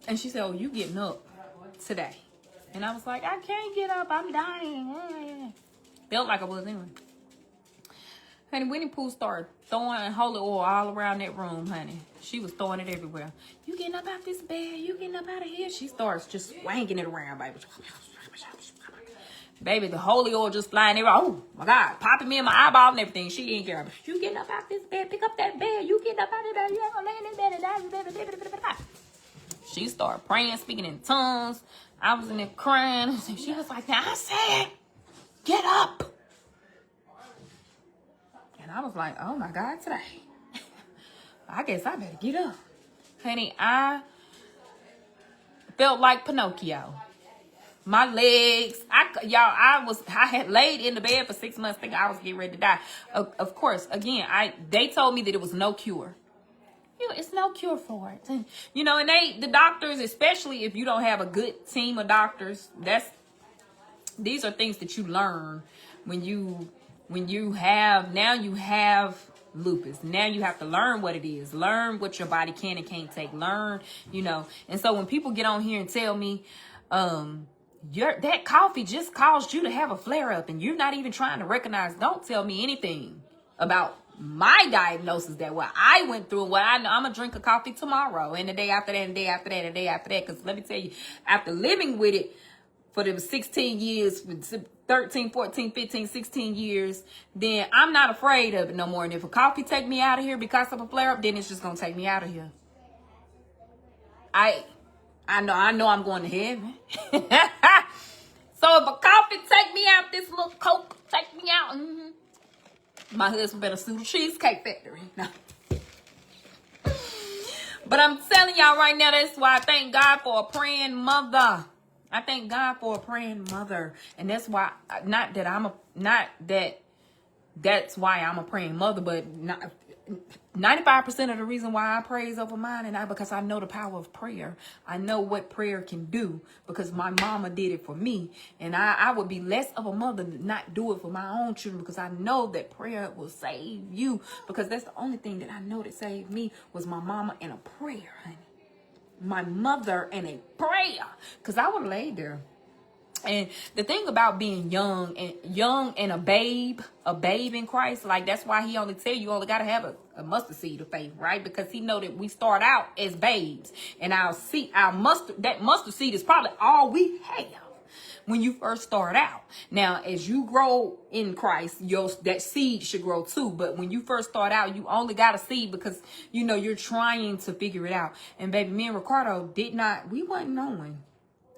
And she said, oh, you getting up today? And I was like, I can't get up. I'm dying. Felt like I was anyway. Honey, Winnie Pooh started throwing holy oil all around that room, honey. She was throwing it everywhere. You getting up out this bed? You getting up out of here? She starts just swanging it around, baby. Baby, the holy oil just flying everywhere. Oh, my God. Popping me in my eyeball and everything. She didn't care. You getting up out this bed. Pick up that bed. You getting up out of there. You ain't gonna lay in this bed and die. She started praying, speaking in tongues. I was in there crying. She was like, now I said, get up. And I was like, oh, my God, today. I guess I better get up. Honey, I felt like Pinocchio. My legs, I had laid in the bed for 6 months thinking I was getting ready to die. Of course, again, they told me that it was no cure. It's no cure for it. And, you know, and the doctors, especially if you don't have a good team of doctors, these are things that you learn when you have lupus. Now you have to learn what it is, learn what your body can and can't take, learn, you know. And so when people get on here and tell me, that coffee just caused you to have a flare up and you're not even trying to recognize, don't tell me anything about my diagnosis, that what I went through and what I know. I'm gonna drink a coffee tomorrow and the day after that and the day after that and the day after that. Because let me tell you, after living with it for the 16 years, 13, 14, 15, 16 years, then I'm not afraid of it no more. And if a coffee take me out of here because of a flare up, then it's just gonna take me out of here. I know I'm going to heaven. So if a coffee take me out, this little Coke take me out. My husband better sue the Cheesecake Factory. No. But I'm telling y'all right now, that's why I thank God for a praying mother. I thank God for a praying mother. And that's why, that's why I'm a praying mother, but 95% of the reason why I praise over mine, and because I know the power of prayer. I know what prayer can do because my mama did it for me. And I would be less of a mother to not do it for my own children, because I know that prayer will save you. Because that's the only thing that I know that saved me was my mama and a prayer, honey. My mother and a prayer. Because I would have laid there. And the thing about being young and a babe in Christ, like that's why he only tell you only got to have a mustard seed of faith, right? Because he know that we start out as babes, and that mustard seed is probably all we have when you first start out. Now, as you grow in Christ, that seed should grow too. But when you first start out, you only got a seed because, you know, you're trying to figure it out. And baby, me and Ricardo we wasn't knowing.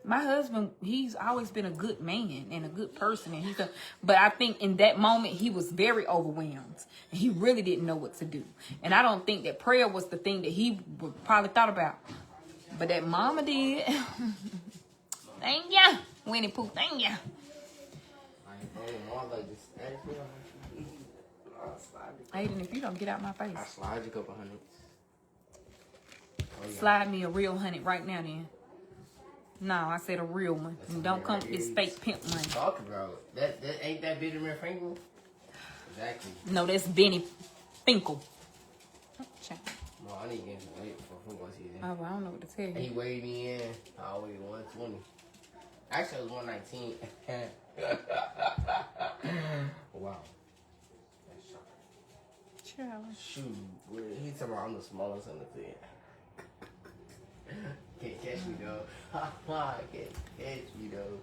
My husband, he's always been a good man and a good person. But I think in that moment, he was very overwhelmed. And he really didn't know what to do. And I don't think that prayer was the thing that he would probably thought about. But that mama did. Thank ya. Winnie Pooh, thank ya. Ayden, if you don't get out my face. I slide you a couple hundreds. Slide me a real $100 right now then. No, I said a real one. And don't come with this fake pimp money. Talk about that ain't that Benjamin Franklin? Exactly. No, that's Benny Finkel. Well, I need to get weight for football season. Oh, well, I don't know what to tell you. He weighed me in. I weighed 120. Actually, it was 119. Wow. Shoot, he's talking about I'm the smallest on the field. Can't catch me though. Can't catch me though.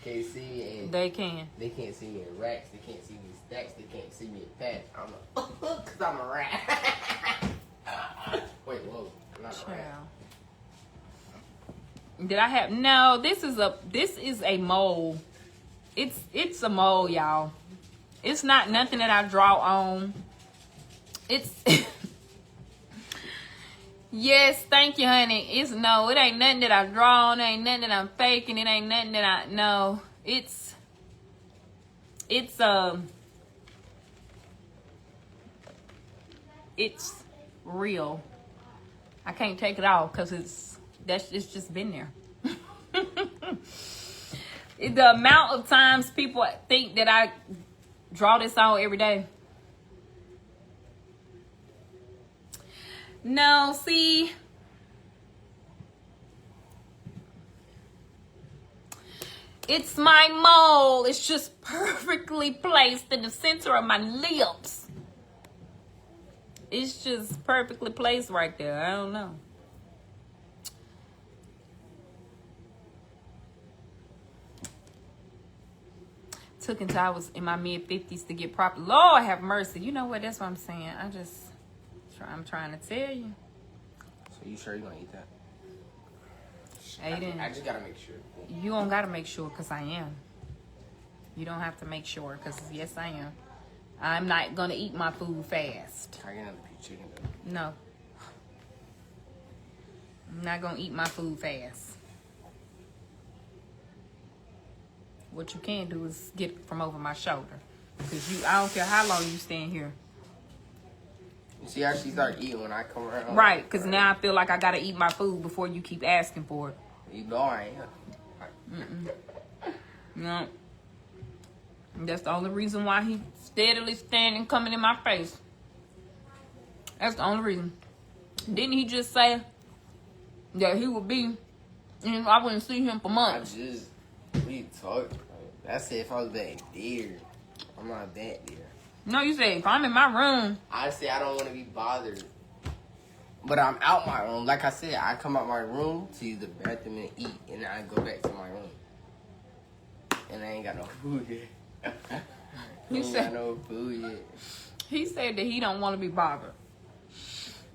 Can't see me in. They can. They can't see me in racks. They can't see me in stacks. They can't see me in packs. Cause I'm a rat. Wait, whoa. I'm not a rat. Did I have no? This is a mole. It's a mole, y'all. It's not nothing that I draw on. It's yes, thank you, honey. It ain't nothing that I draw on. It ain't nothing that I'm faking. It ain't nothing that I know. It's real. I can't take it off because it's just been there. The amount of times people think that I draw this on every day. No, see, it's my mole. It's just perfectly placed in the center of my lips. It's just perfectly placed right there. I don't know. Took until I was in my mid-50s to get proper. Lord have mercy. You know what? That's what I'm saying. I'm trying to tell you. So you sure you gonna eat that? Ayden, I just gotta make sure. You don't gotta make sure because I am. You don't have to make sure because yes, I am. I'm not gonna eat my food fast. Can I get another piece of chicken though? No. I'm not gonna eat my food fast. What you can do is get from over my shoulder. Because I don't care how long you stand here. You see how she start eating when I come around? Right, because now I feel like I gotta eat my food before you keep asking for it. You know I am. No. That's the only reason why he steadily standing coming in my face. That's the only reason. Didn't he just say that he would be, and I wouldn't see him for months? We talked. That's if I was that dear. I'm not that dear. No, you said if I'm in my room. I say I don't want to be bothered. But I'm out my room. Like I said, I come out my room to use the bathroom and eat, and then I go back to my room. And I ain't got no food yet. Got no food yet. He said that he don't want to be bothered.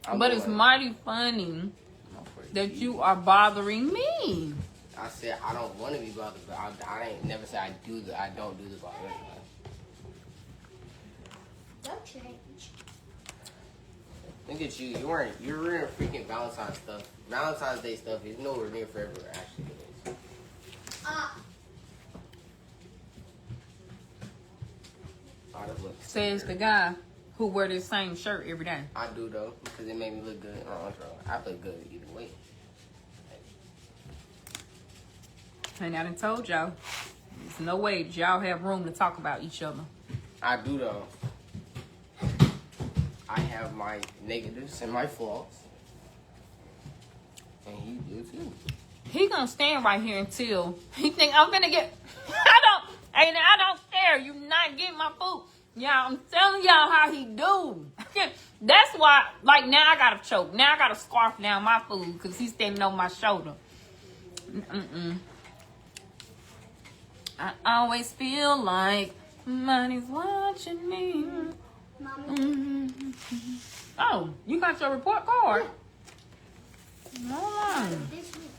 I'm But it's mighty funny that you are bothering me. I said I don't want to be bothered, but I ain't never said I don't do the bothering. Don't change. Look at you. You're wearing freaking Valentine's stuff. Valentine's Day stuff is nowhere near forever, actually. Says the guy who wear this same shirt every day. I do though, because it made me look good. I look good either way. And I done told y'all, there's no way that y'all have room to talk about each other. I do though. I have my negatives and my flaws. And he do too. He gonna stand right here until he think I'm gonna get. I don't care. You not getting my food. Yeah, I'm telling y'all how he do. That's why, like, now I gotta choke. Now I gotta scarf down my food because he's standing on my shoulder. I always feel like money's watching me. Mommy. Oh, you got your report card? No. This week.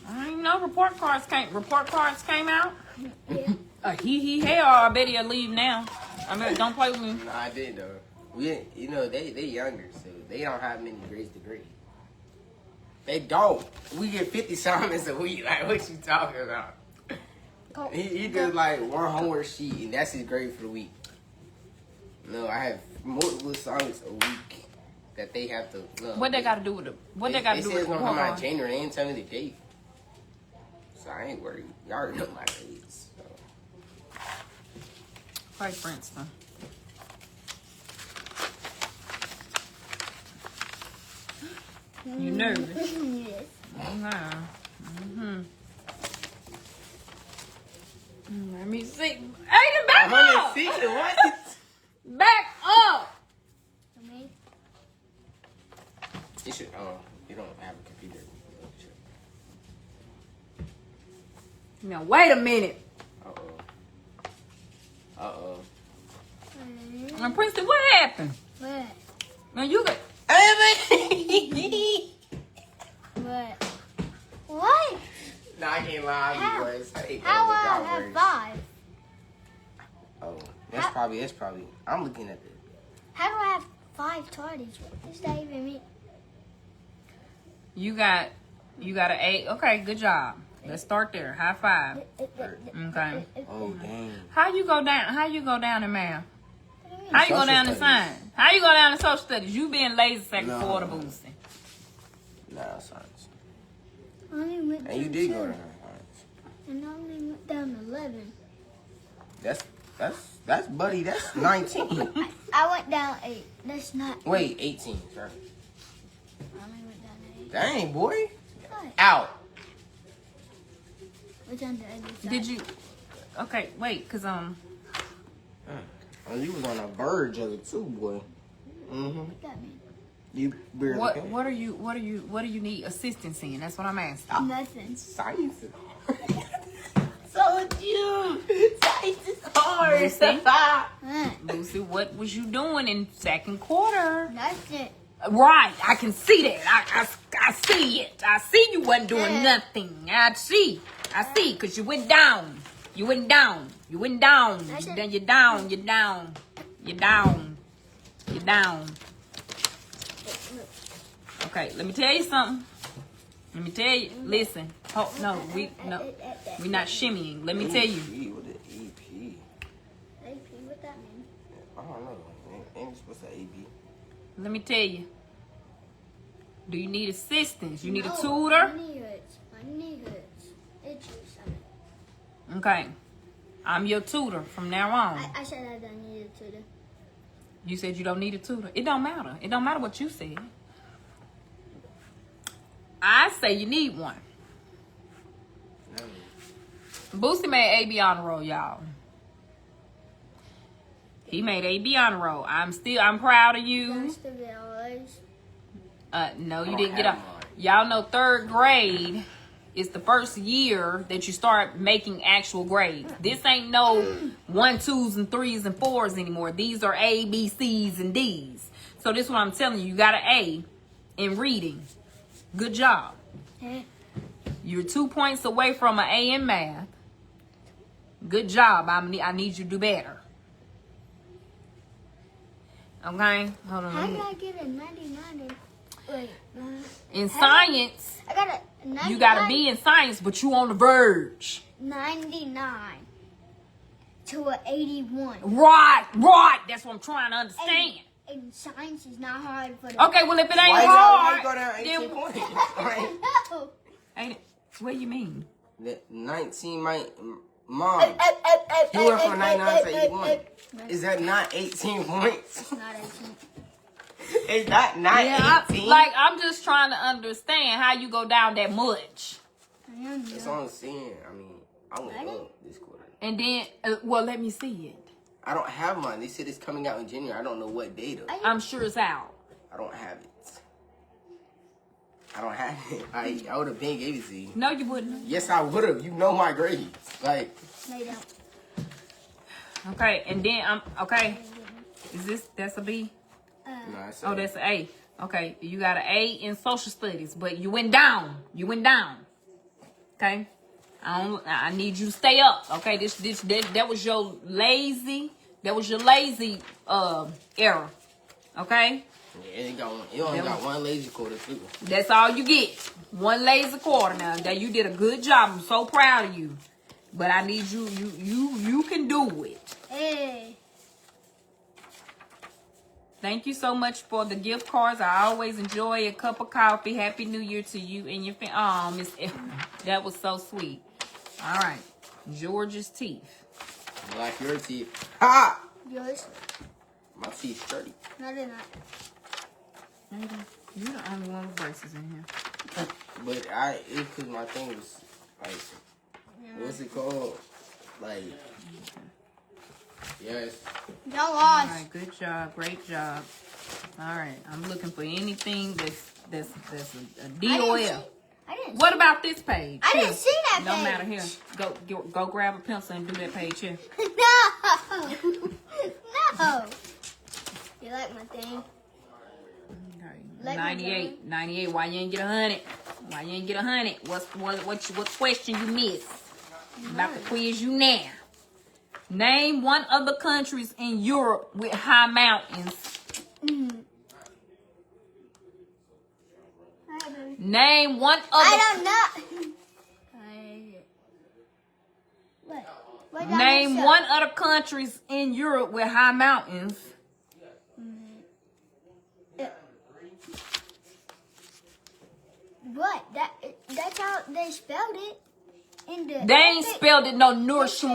I didn't know report cards came out. Yeah. Hell, I bet he'll leave now. I mean, don't play with me. No, I did though. They younger, so they don't have many grades to grade. They don't. We get 50 assignments a week. Like, what you talking about? He does like one homework sheet, and that's his grade for the week. No, I have multiple assignments a week that they have to. What they got to do with it? What they got to do with it? the They said it's report gonna come out card? January. They ain't tell me the date, so I ain't worried. Y'all already know my grades. So. Right, Princeton. You nervous? Yes. Nah. Let me see. Ayden, back up! What? Back up! For me. You should. Oh, you don't have a computer. Now wait a minute. Uh-oh. Now, Princeton, what happened? What? Now you got. What? What? No, I can't lie. How? I hate How those I without have words. 5? Oh, that's probably. I'm looking at it. How do I have 5 tardies? What does that even mean? You got an 8. Okay, good job. Let's start there. High five. Okay. Oh, dang. How you go down in math? How you go Social down in studies. science? How you go down in social studies? You being lazy second No. quarter boosting. Nah, science. I only went And you down did 2. go to science. And I only went down 11. That's buddy. That's 19. I went down 8. That's not. Wait, 18. Sorry. I only went down 8. Dang, boy. What? Out. Which on the other side? Did you? Okay, wait, cause Oh, you was on a verge of it too, boy. What that mean? You barely what can. what do you need assistance in? That's what I'm asking. Nothing. Science is hard. So cute. Science is hard. Boosie, Boosie, what was you doing in second quarter? Nothing. Right, I can see that. I see it. I see you wasn't doing nothing. I see, cause you went down. You went down. You're down. Okay, let me tell you something. Listen. Oh no, we not shimmying. Let me tell you. With the EP. AP, what that mean? I don't know. Ain't it supposed to A, B? Let me tell you. Do you need assistance? You need a No, tutor? My knee hurts. My knee hurts. Itchy or something. Okay. I'm your tutor from now on. I said I don't need a tutor. You said you don't need a tutor. It don't matter. It don't matter what you said. I say you need one. Boosie made AB honor roll, y'all. He made AB honor roll. I'm proud of you. That's the village. No, you I didn't don't get have up. mine. Y'all know 3rd grade is the first year that you start making actual grades. This ain't no 1, 2s, and 3s and 4s anymore. These are A, B, C's, and D's. So this is what I'm telling you. You got an A in reading. Good job. Hey. You're 2 points away from an A in math. Good job. I need you to do better. Okay? Hold on. How did I get a 99? Wait. In science, I got a 99. you got to be in science, but you on the verge. 99 to a 81. Right. That's what I'm trying to understand. And science is not hard for the... Okay, well, if it ain't Why hard, you go down 18 then... points? Right? No. Ain't it? What do you mean? The 19 might... Mom, you went from 99 to 81. Is that not 18 points? It's not 18. Is that not Yeah, 18? I'm just trying to understand how you go down that much. I am That's young. all I'm saying. I mean, I went up this quarter. And then, well, let me see it. I don't have mine. They said it's coming out in January. I don't know what data. I'm sure it's out. I don't have it. I would have been gave it to you. No, you wouldn't. Yes, I would have. You know my grades. Like, They don't. Okay, and then okay. That's a B? no, I said, Oh, that's an A. Okay, you got an A in social studies, but you went down. Okay, I need you to stay up. Okay, that was your lazy. That was your lazy error. Okay, yeah, it only got one lazy quarter too. that's all you get. One lazy quarter. Now that you did a good job. I'm so proud of you. But I need you. You can do it. Hey. Thank you so much for the gift cards. I always enjoy a cup of coffee. Happy New Year to you and your family. Oh, Miss Erin, that was so sweet. All right, George's teeth. Like your teeth. Ha! Yours? My teeth sturdy. No, they're not. You're the only one with braces in here. But it's because my thing was like, what's it called? Like, yes. Don't All lost. right, good job, great job. All right, I'm looking for anything that's a DOL. I didn't What about this page? I didn't Here. see that No page. matter here. Go grab a pencil and do that page here. No. No. You like my thing? Okay. Like my 98. 98. Why you ain't get 100? Why you ain't get 100? What question you missed? I'm about to quiz you now. Name one of the countries in Europe with high mountains. Name one of I don't know. What did I Name mess up? one of the countries in Europe with high mountains. What? That's how they spelled it. In the They ain't epic- spelled it no Winster.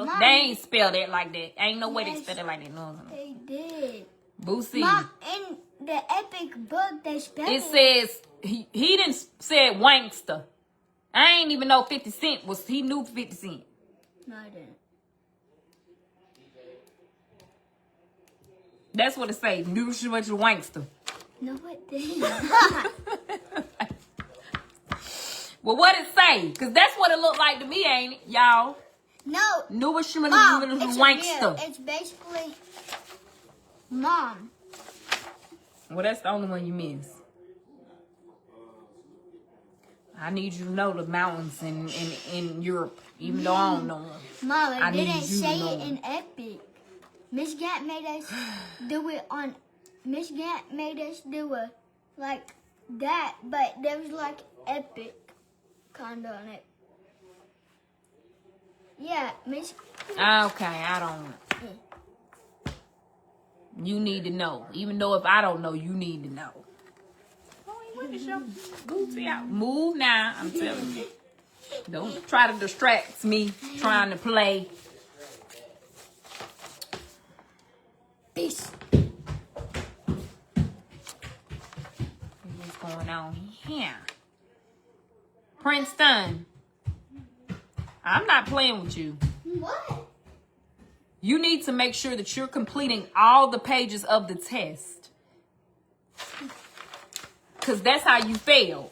Mom. They ain't spelled it like that. Ain't no way they Yes. spelled it like that. No. They did. Boosie. Mom, in the epic book, they spelled It says he didn't say wankster. I ain't even know 50 Cent was. He knew 50 Cent. No, I didn't. That's what it say. Knew much wankster. No, it didn't. Well, what it say? Cause that's what it looked like to me, ain't it, y'all? No. Knew much Mom, it's a wankster. real. It's basically Mom. Well, that's the only one you miss. I need you to know the mountains in Europe, even though I don't know them. Mom, I it need didn't you to say know. it in epic. Miss Gant made us do it on. Miss Gant made us do it like that, but there was like epic kind of on it. Yeah, Miss. Okay, I don't. You need to know. Even though if I don't know, you need to know. Oh, what is your booty out? Move now, I'm telling you. Don't try to distract me trying to play. Peace. What's going on here? Princeton. I'm not playing with you. What? You need to make sure that you're completing all the pages of the test. Because that's how you failed.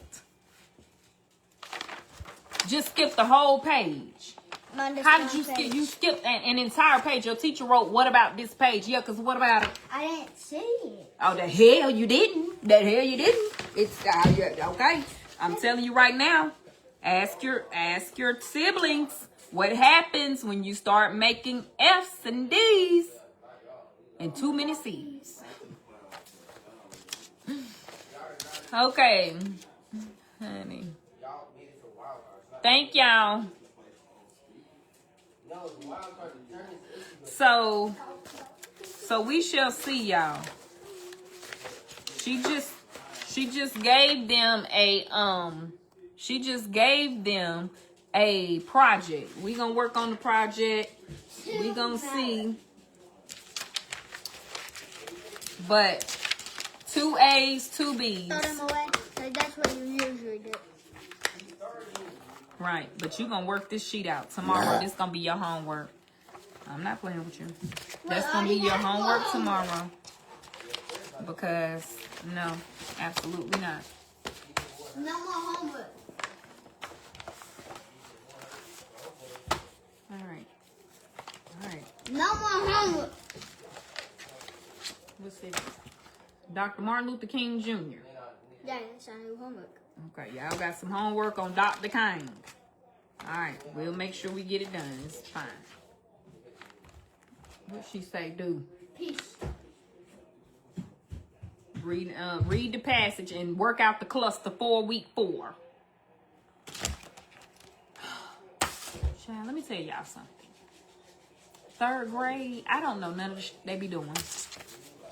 Just skip the whole page. How did you skip? You skipped an entire page. Your teacher wrote, what about this page? Yeah, because what about it? I didn't see it. Oh, the hell you didn't. The hell you didn't. It's, okay. I'm telling you right now. Ask your siblings what happens when you start making F's and D's and too many C's. Okay, honey. Thank y'all. So we shall see y'all. She just gave them a project. We gonna work on the project. We gonna see. But 2 A's, 2 B's. Throw them away. So that's what you usually do. Right, but you gonna work this sheet out tomorrow. This gonna be your homework. I'm not playing with you. That's gonna be your homework tomorrow. Because no, absolutely not. No more homework. All right. No more homework. What's this? Dr. Martin Luther King Jr. Yeah, that's our new homework. Okay, y'all got some homework on Dr. King. All right, we'll make sure we get it done. It's fine. What she say, do? Peace. Read the passage and work out the cluster for week 4. Child, let me tell y'all something. 3rd grade, I don't know none of the shit they be doing.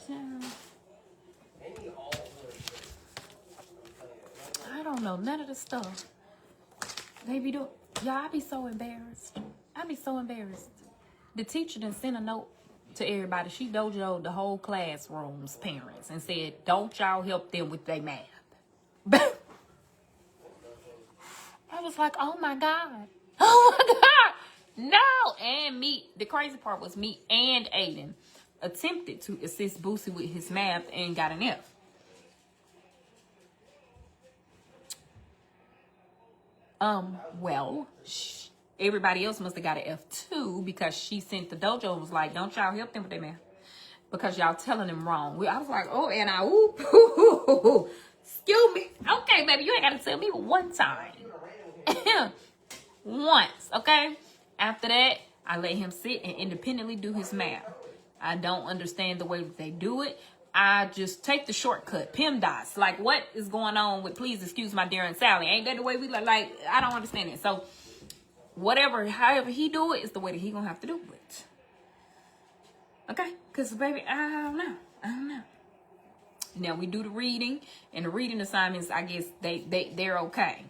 Child, I don't know none of the stuff they be doing. Y'all, I be so embarrassed. The teacher done sent a note to everybody. She dojoed the whole classroom's parents and said, don't y'all help them with their math. I was like, oh my God. No. And the crazy part was me and Ayden attempted to assist Boosie with his math and got an F. Well, everybody else must have got an F too because she sent the dojo and was like, don't y'all help them with their math because y'all telling them wrong. I was like, oh, and excuse me. Okay, baby, you ain't got to tell me one time. Once, okay? After that, I let him sit and independently do his math. I don't understand the way that they do it. I just take the shortcut, PEMDAS. Like, what is going on with, please excuse my dear Aunt Sally? Ain't that the way we like, I don't understand it. So, however he do it is the way that he gonna have to do it. Okay? Because, baby, I don't know. Now, we do the reading, and the reading assignments, I guess, they're okay.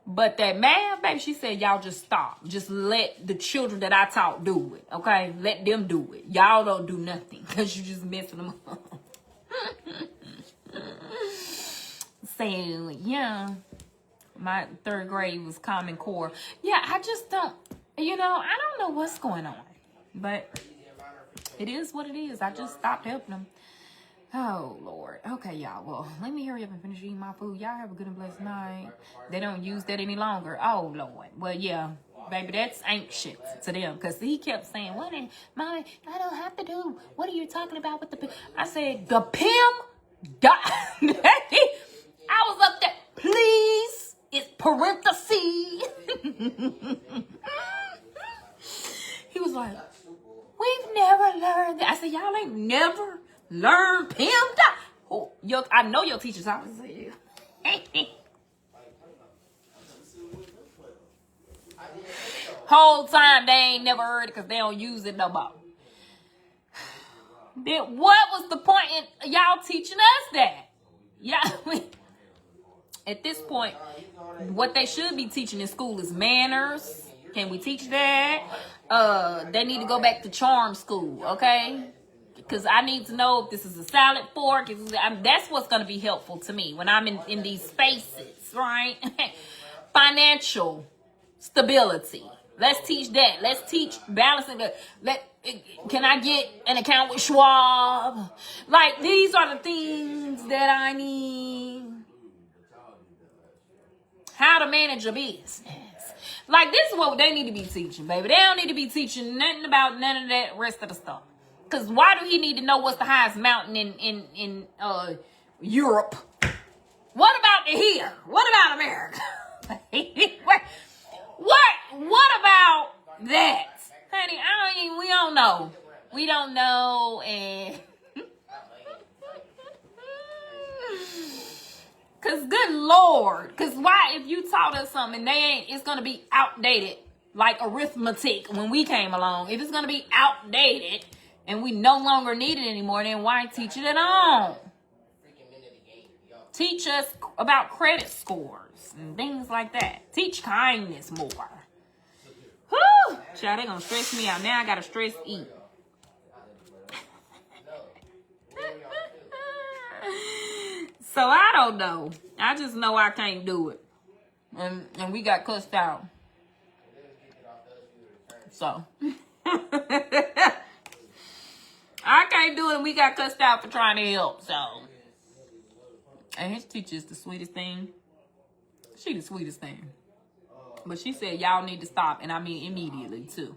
But that math, baby, she said, y'all just stop. Just let the children that I taught do it, okay? Let them do it. Y'all don't do nothing because you just messing them up. So, yeah, my 3rd grade was Common Core. Yeah, I just don't, I don't know what's going on. But it is what it is. I just stopped helping them. Oh, Lord. Okay, y'all. Well, let me hurry up and finish eating my food. Y'all have a good and blessed night. They don't use that any longer. Oh, Lord. Well, yeah. Baby, that's ancient to them. Because he kept saying, what is, Mommy, I don't have to do. What are you talking about with the PIM? I said, the PIM? I was up there. Please. It's parentheses. He was like, we've never learned that. I said, y'all ain't never learn PIM. Oh, I know your teacher's office. Whole time they ain't never heard it because they don't use it no more. Then what was the point in y'all teaching us that? Yeah. At this point, what they should be teaching in school is manners. Can we teach that? They need to go back to charm school, okay? Because I need to know if this is a salad fork. That's what's going to be helpful to me when I'm in these spaces, right? Financial stability. Let's teach that. Let's teach balancing. Can I get an account with Schwab? Like, these are the things that I need. How to manage a business. Like, this is what they need to be teaching, baby. They don't need to be teaching nothing about none of that rest of the stuff. Because why do he need to know what's the highest mountain in Europe? What about here? What about America? What about that? Honey, we don't know. We don't know, and cause good Lord, cause why if you taught us something, it's gonna be outdated, like arithmetic when we came along. If it's gonna be outdated and we no longer need it anymore, then why teach it at all? Teach us about credit scores and things like that. Teach kindness more. Whew! Child, they gonna stress me out. Now I gotta stress eat. So I don't know. I just know I can't do it. And we got cussed out. So I can't do it and we got cussed out for trying to help. So, and his teacher's the sweetest thing. She the sweetest thing. But she said, y'all need to stop. And I mean, immediately, too.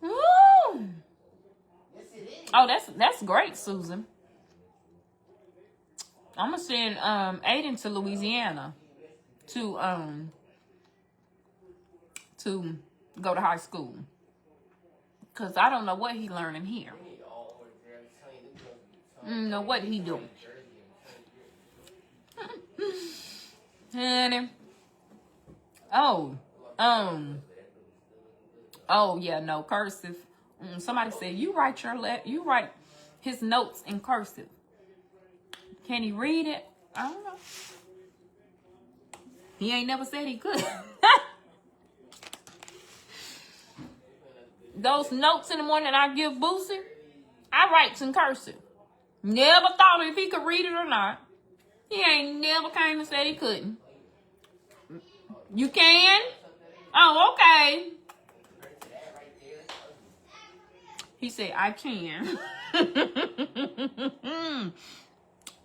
Woo! Oh, that's great, Susan. I'm going to send Ayden to Louisiana to go to high school. Because I don't know what he learning here. Know what he doing. Honey. Oh yeah, no, cursive. Somebody said you write his notes in cursive. Can he read it? I don't know. He ain't never said he could. Those notes in the morning that I give Boosie, I write in cursive. Never thought if he could read it or not. He ain't never came and said he couldn't. You can? Oh, okay. He said, I can.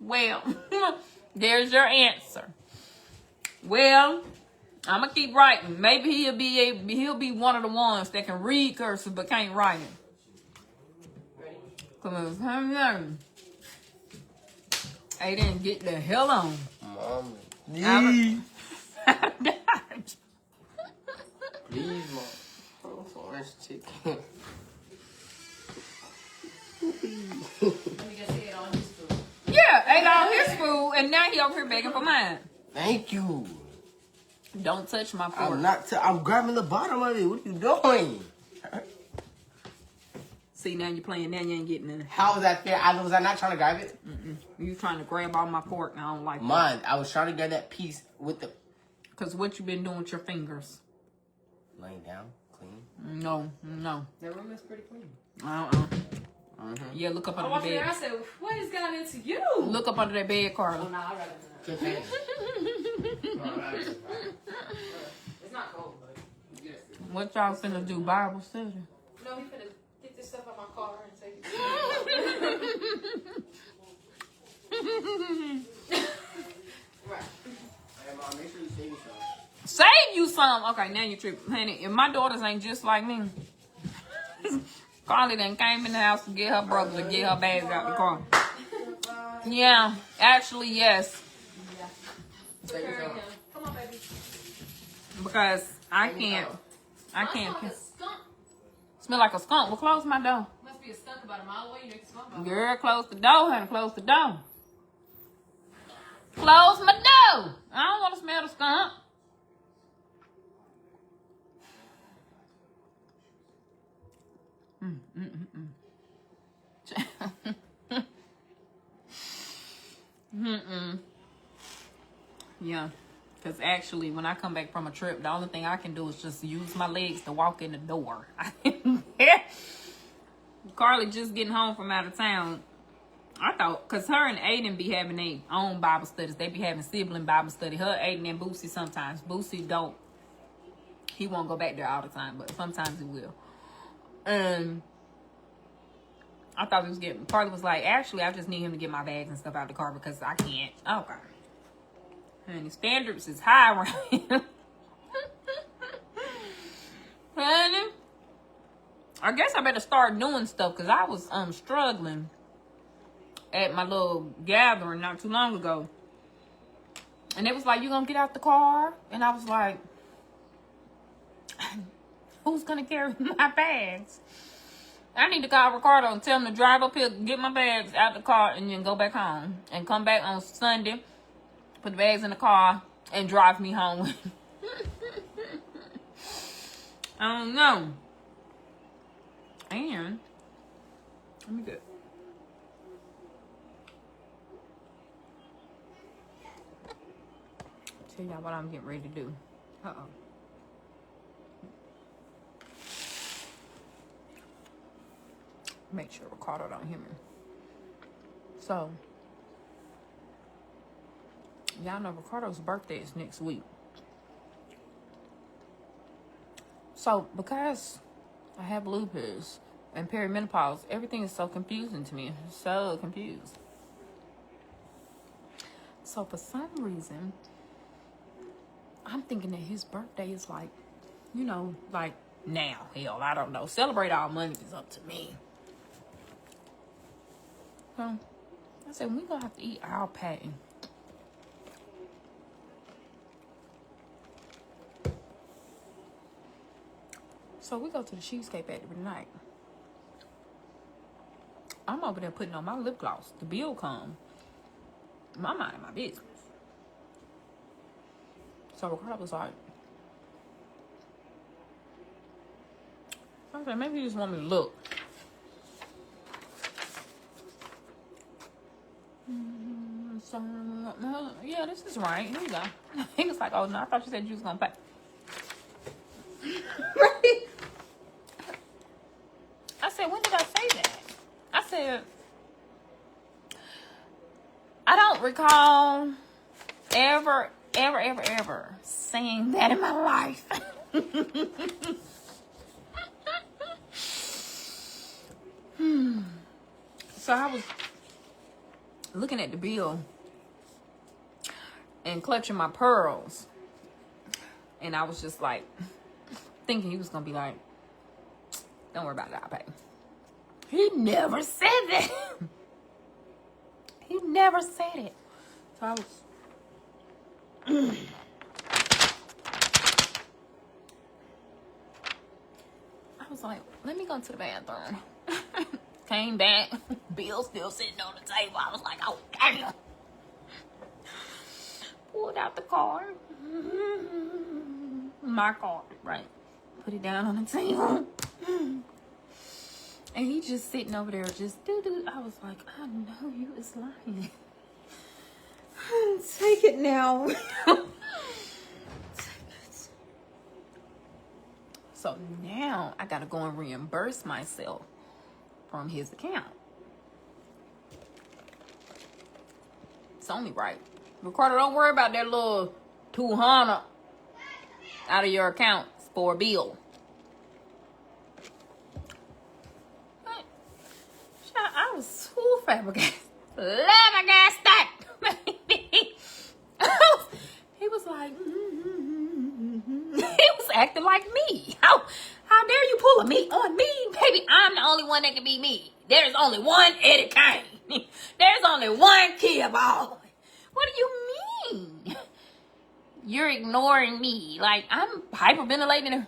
Well, there's your answer. Well, I'm going to keep writing. Maybe he'll be one of the ones that can read cursive but can't write it. Cause Ayden, get the hell on. Mom, please. Please, Mom. Orange chicken. Yeah, ate all his food, and now he over here begging for mine. Thank you. Don't touch my fork. I'm grabbing the bottom of it. What are you doing? See, now you're playing. Now you ain't getting in. How was that fair? Was I not trying to grab it? You trying to grab all my fork, and I don't like Mine. I was trying to get that piece with the... Because what you been doing with your fingers? Laying down, clean. No. That room is pretty clean. Yeah, look up I under walked the in there, I bed. said, what has gotten into you? Look up under that bed, Oh, Carla. no, I'd rather not. It's not cold, but... What y'all finna do? Bible study? No, we finna get this stuff out my car and take it. Right. Hey, Mom, make sure you save me some. Save you some. Okay, now you tripping. Honey, if my daughters ain't just like me, Carly done came in the house to get her brother to get her bags out the car. Yeah, actually, yes. Come on, baby. Because I can't. Smell like a skunk. Well, close my door. Must be a skunk about a mile away. You make a skunk about Girl, close the door, honey. Close the door. Close my door. I don't want to smell the skunk. Yeah. Because actually, when I come back from a trip, the only thing I can do is just use my legs to walk in the door. Carly just getting home from out of town. I thought, because her and Ayden be having their own Bible studies. They be having sibling Bible study. Her, Ayden, and Boosie sometimes. Boosie don't. He won't go back there all the time, but sometimes he will. And I thought he was getting... Carly was like, actually, I just need him to get my bags and stuff out the car because I can't. Okay. And the standards is high around here. Honey, I guess I better start doing stuff because I was struggling at my little gathering not too long ago. And it was like, you gonna get out the car? And I was like, who's gonna carry my bags? I need to call Ricardo and tell him to drive up here, get my bags out the car, and then go back home. And come back on Sunday, put the bags in the car, and drive me home. I don't know. And let me get... tell y'all what I'm getting ready to do. Make sure Ricardo don't hear me. So, y'all know Ricardo's birthday is next week. So, because I have lupus and perimenopause, everything is so confusing to me. So confused. So, for some reason, I'm thinking that his birthday is like, you know, like now. Hell, I don't know. Celebrate all month is up to me. So, I said, we gonna have to eat our patty. So we go to the Cheesecake Factory tonight. I'm over there putting on my lip gloss. The bill come. My mind my business. So Ricardo was like, I said, maybe you just want me to look. So, yeah, this is right. Here you go. He was like, oh, no, I thought you said you was going to pay. Right? I said, when did I say that? I said, I don't recall ever saying that in my life. So I was looking at the bill and clutching my pearls, and I was just like thinking he was gonna be like, don't worry about it, I'll pay. He never said that. He never said it. So I was like, let me go to the bathroom. Came back, bill still sitting on the table. I was like, oh, damn. Pulled out the card. My card, right. Put it down on the table. And he just sitting over there just doo-doo. I was like, I know you is lying. Take it now. So now I gotta go and reimburse myself from his account. It's only right. Ricardo, don't worry about that little $200 out of your account for a bill. I was so fabricated. Flabbergasted. He was like, he was acting like me. How dare you pull a me on me? Baby, I'm the only one that can be me. There's only one Eddie Kane. There's only one Kia Ball. What do you mean? You're ignoring me. Like, I'm hyperventilating.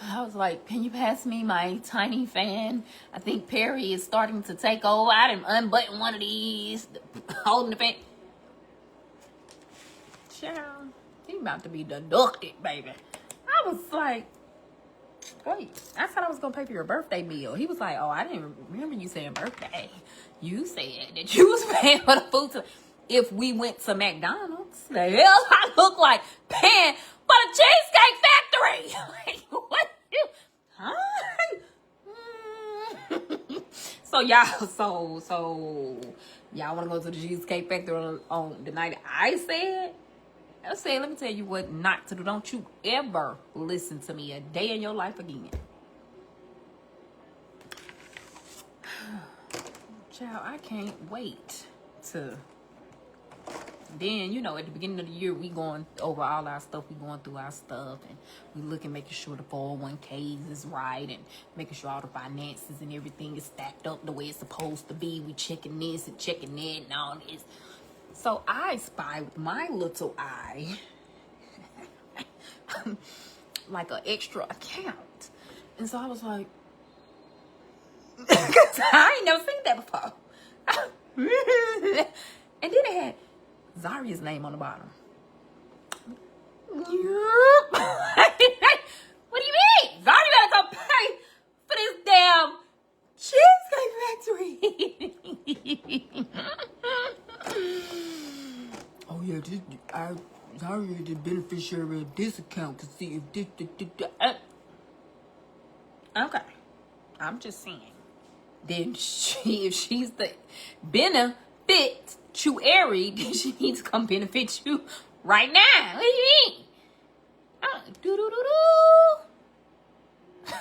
I was like, can you pass me my tiny fan? I think Perry is starting to take over. I didn't unbutton one of these. Holding the fan. Child, he about to be deducted, baby. I was like, Wait, I thought I was gonna pay for your birthday meal. He was like, oh, I didn't remember you saying birthday. You said that you was paying for the food. If we went to McDonald's, the hell I look like paying for the Cheesecake Factory. Like, what? Huh? So y'all want to go to the Cheesecake Factory on the night I said? I said, let me tell you what not to do. Don't you ever listen to me a day in your life again. Child, I can't wait to. Then, you know, at the beginning of the year, we going over all our stuff. We going through our stuff. And we looking, making sure the 401ks is right. And making sure all the finances and everything is stacked up the way it's supposed to be. We checking this and checking that and all this. So I spy with my little eye like an extra account. And so I was like, because I ain't never seen that before. And then it had Zaria's name on the bottom. What do you mean? Zaria better go pay for this damn Cheesecake Factory. Oh yeah, Zaria the beneficiary of this account to see if this. Okay, I'm just saying. Then if she's the beneficiary, then she needs to come benefit you right now. What do you mean?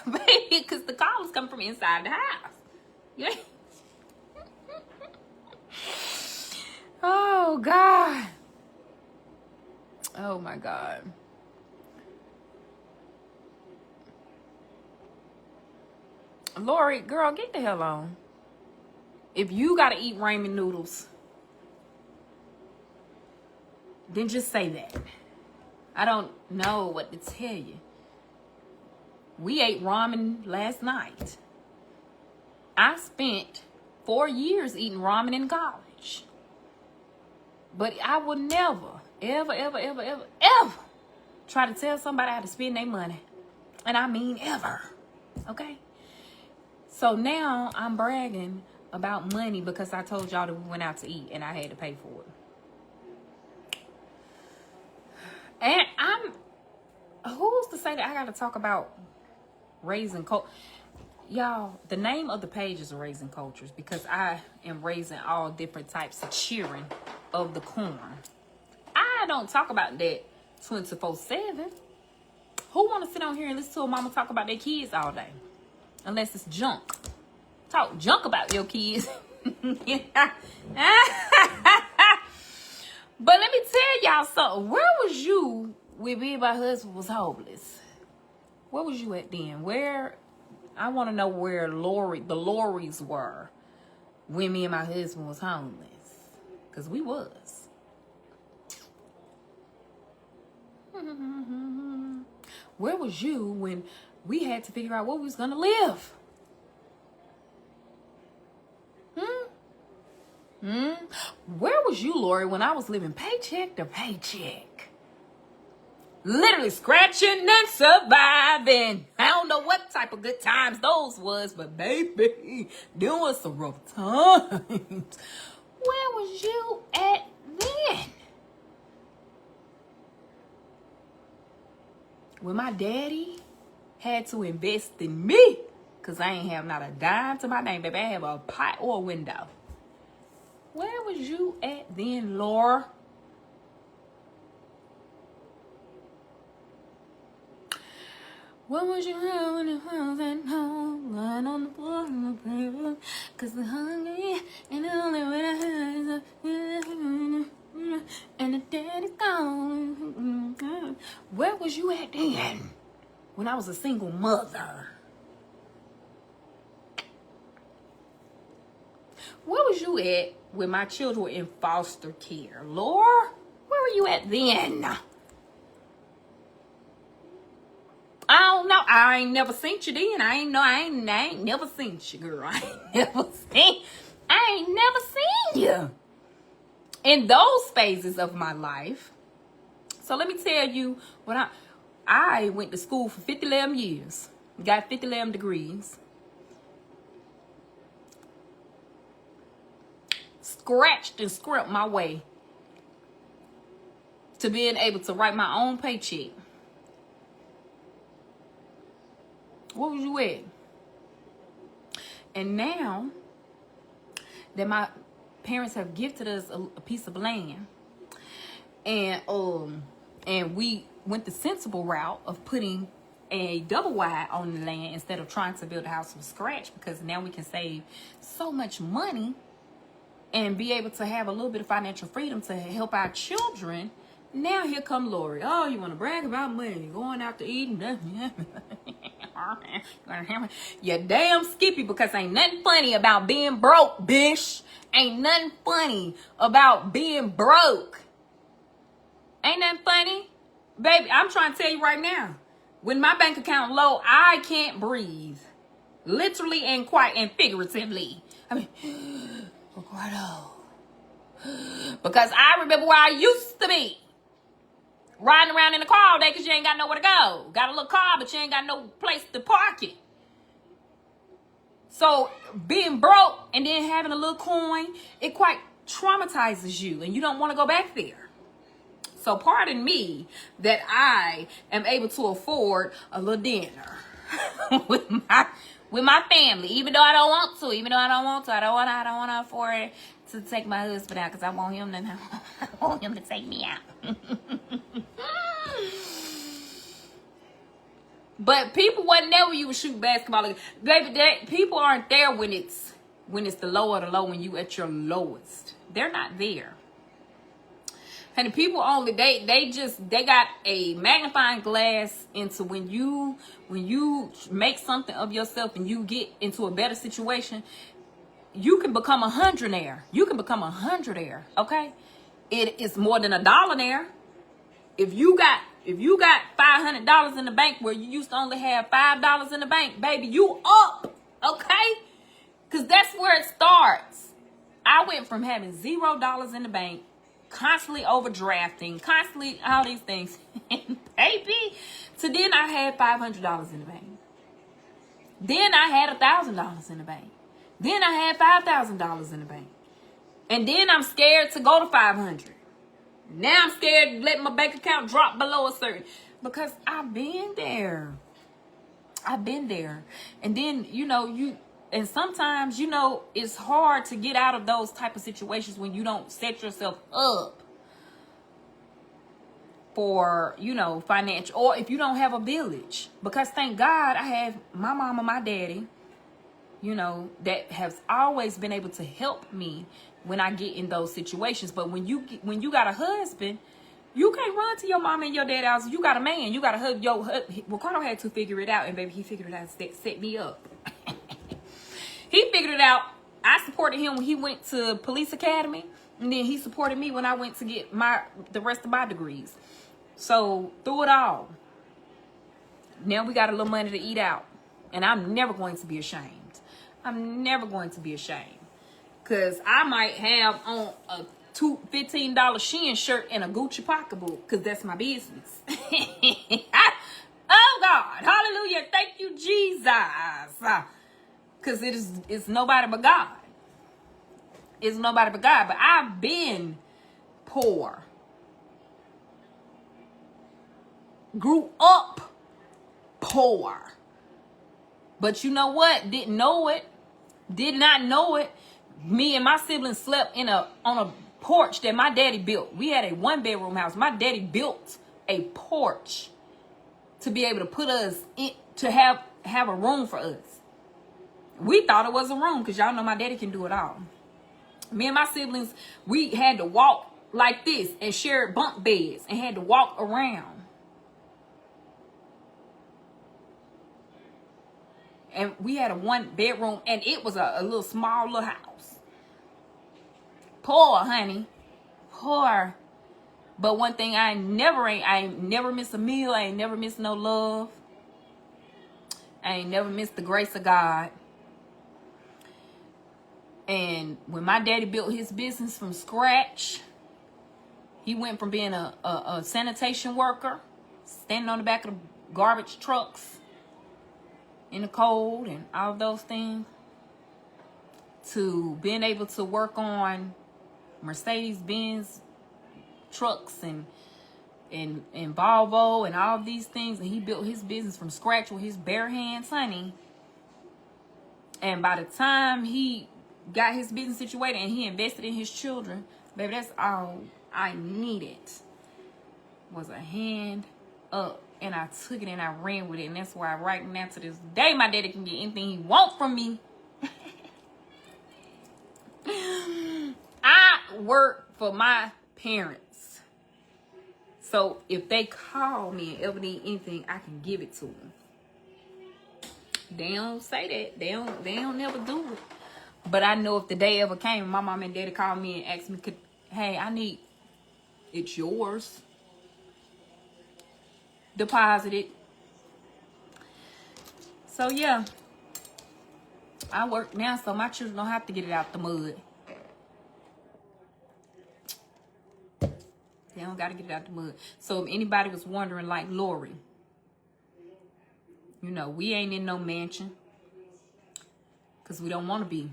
Baby, because the call is coming from inside the house. Yeah. Oh God. Oh my God. Lori, girl, get the hell on. If you gotta eat ramen noodles, then just say that. I don't know what to tell you. We ate ramen last night. I spent 4 years eating ramen in college. But I would never, ever try to tell somebody how to spend their money. And I mean ever. Okay? So now I'm bragging about money because I told y'all that we went out to eat and I had to pay for it. And who's to say that I got to talk about raising culture? Y'all, the name of the page is Raising Cultures because I am raising all different types of cheering of the corn. I don't talk about that 24/7. Who want to sit on here and listen to a mama talk about their kids all day? Unless it's junk. Talk junk about your kids. But let me tell y'all something. Where was you when me and my husband was homeless? Where was you at then? I want to know where the Lorries were when me and my husband was homeless. Because we was. Where was you when we had to figure out where we was going to live? Where was you, Lori, when I was living paycheck to paycheck? Literally scratching and surviving. I don't know what type of good times those was, but baby, them was some rough times. Where was you at then? When my daddy had to invest in me, because I ain't have not a dime to my name, baby. I have a pot or a window. Where was you at then, Laura? What was you doing when the house at home? Lying on the floor in the paper. Cause the hungry and the only way to hide is and the daddy's gone. Where was you at then? When I was a single mother. Where was you at when my children were in foster care? Laura, where were you at then? I don't know. I ain't never seen you then. I ain't never seen you, girl. I ain't never seen you in those phases of my life. So let me tell you what I went to school for 50 years. got 50 degrees. Scratched and scrimped my way to being able to write my own paycheck. What was you at? And now that my parents have gifted us a piece of land, and we went the sensible route of putting a double wide on the land instead of trying to build a house from scratch, because now we can save so much money and be able to have a little bit of financial freedom to help our children. Now here come Lori. Oh, you want to brag about money? Going out to eat and you're damn skippy, because ain't nothing funny about being broke, bitch. Ain't nothing funny about being broke. Ain't nothing funny. Baby, I'm trying to tell you right now. When my bank account low, I can't breathe. Literally and quite and figuratively. I mean, Ricardo. Because I remember where I used to be. Riding around in the car all day because you ain't got nowhere to go. Got a little car, but you ain't got no place to park it. So being broke and then having a little coin, it quite traumatizes you, and you don't want to go back there. So pardon me that I am able to afford a little dinner with my family, even though I don't want to. I don't want to afford to take my husband out, because I want him to take me out. But people wasn't there when you would shoot basketball. Baby, people aren't there when it's the low of the low, when you at your lowest. They're not there. And the people only they got a magnifying glass into when you make something of yourself and you get into a better situation, you can become a hundredaire. You can become a hundredaire. Okay, it is more than $1 If you got $500 in the bank where you used to only have $5 in the bank, baby, you up. Okay, because that's where it starts. I went from having $0 in the bank, constantly overdrafting, constantly all these things, baby, to then I had $500 in the bank. Then I had $1,000 in the bank. Then I had $5,000 in the bank. And then I'm scared to go to 500. Now I'm scared to let my bank account drop below a certain, because I've been there. And then, and sometimes, it's hard to get out of those type of situations when you don't set yourself up for, financial, or if you don't have a village. Because thank God I have my mom and my daddy, that has always been able to help me when I get in those situations. But when you got a husband, you can't run to your mom and your dad's house. You got a man. You got a husband. Ricardo had to figure it out, and baby, he figured it out and set me up. He figured it out. I supported him when he went to police academy, and then he supported me when I went to get the rest of my degrees. So through it all, now we got a little money to eat out, and I'm never going to be ashamed. I'm never going to be ashamed. Because I might have on a $15 Shein shirt and a Gucci pocketbook, because that's my business. Oh, God. Hallelujah. Thank you, Jesus. Because it's nobody but God. It's nobody but God. But I've been poor. Grew up poor. But you know what? Didn't know it. Did not know it. Me and my siblings slept on a porch that my daddy built. We had a 1-bedroom house. My daddy built a porch to be able to put us in, to have a room for us. We thought it was a room, because y'all know my daddy can do it all. Me and my siblings, we had to walk like this and share bunk beds and had to walk around. And we had a 1-bedroom, and it was a little small little house. Poor, honey. Poor. But one thing I ain't never miss a meal. I ain't never miss no love. I ain't never missed the grace of God. And when my daddy built his business from scratch, he went from being a sanitation worker, standing on the back of the garbage trucks, in the cold and all those things, to being able to work on Mercedes-Benz trucks and Volvo and all these things, and he built his business from scratch with his bare hands, honey. And by the time he got his business situated and he invested in his children, baby, that's all I needed was a hand up. And I took it and I ran with it. And that's why right now to this day, my daddy can get anything he wants from me. I work for my parents. So if they call me and ever need anything, I can give it to them. They don't say that. They don't never do it. But I know if the day ever came, my mom and daddy called me and asked me, hey, I need, it's yours. Deposit it. So yeah, I work now so my children don't have to get it out the mud. They don't got to get it out the mud. So if anybody was wondering, like Lori, you know, we ain't in no mansion because we don't want to be.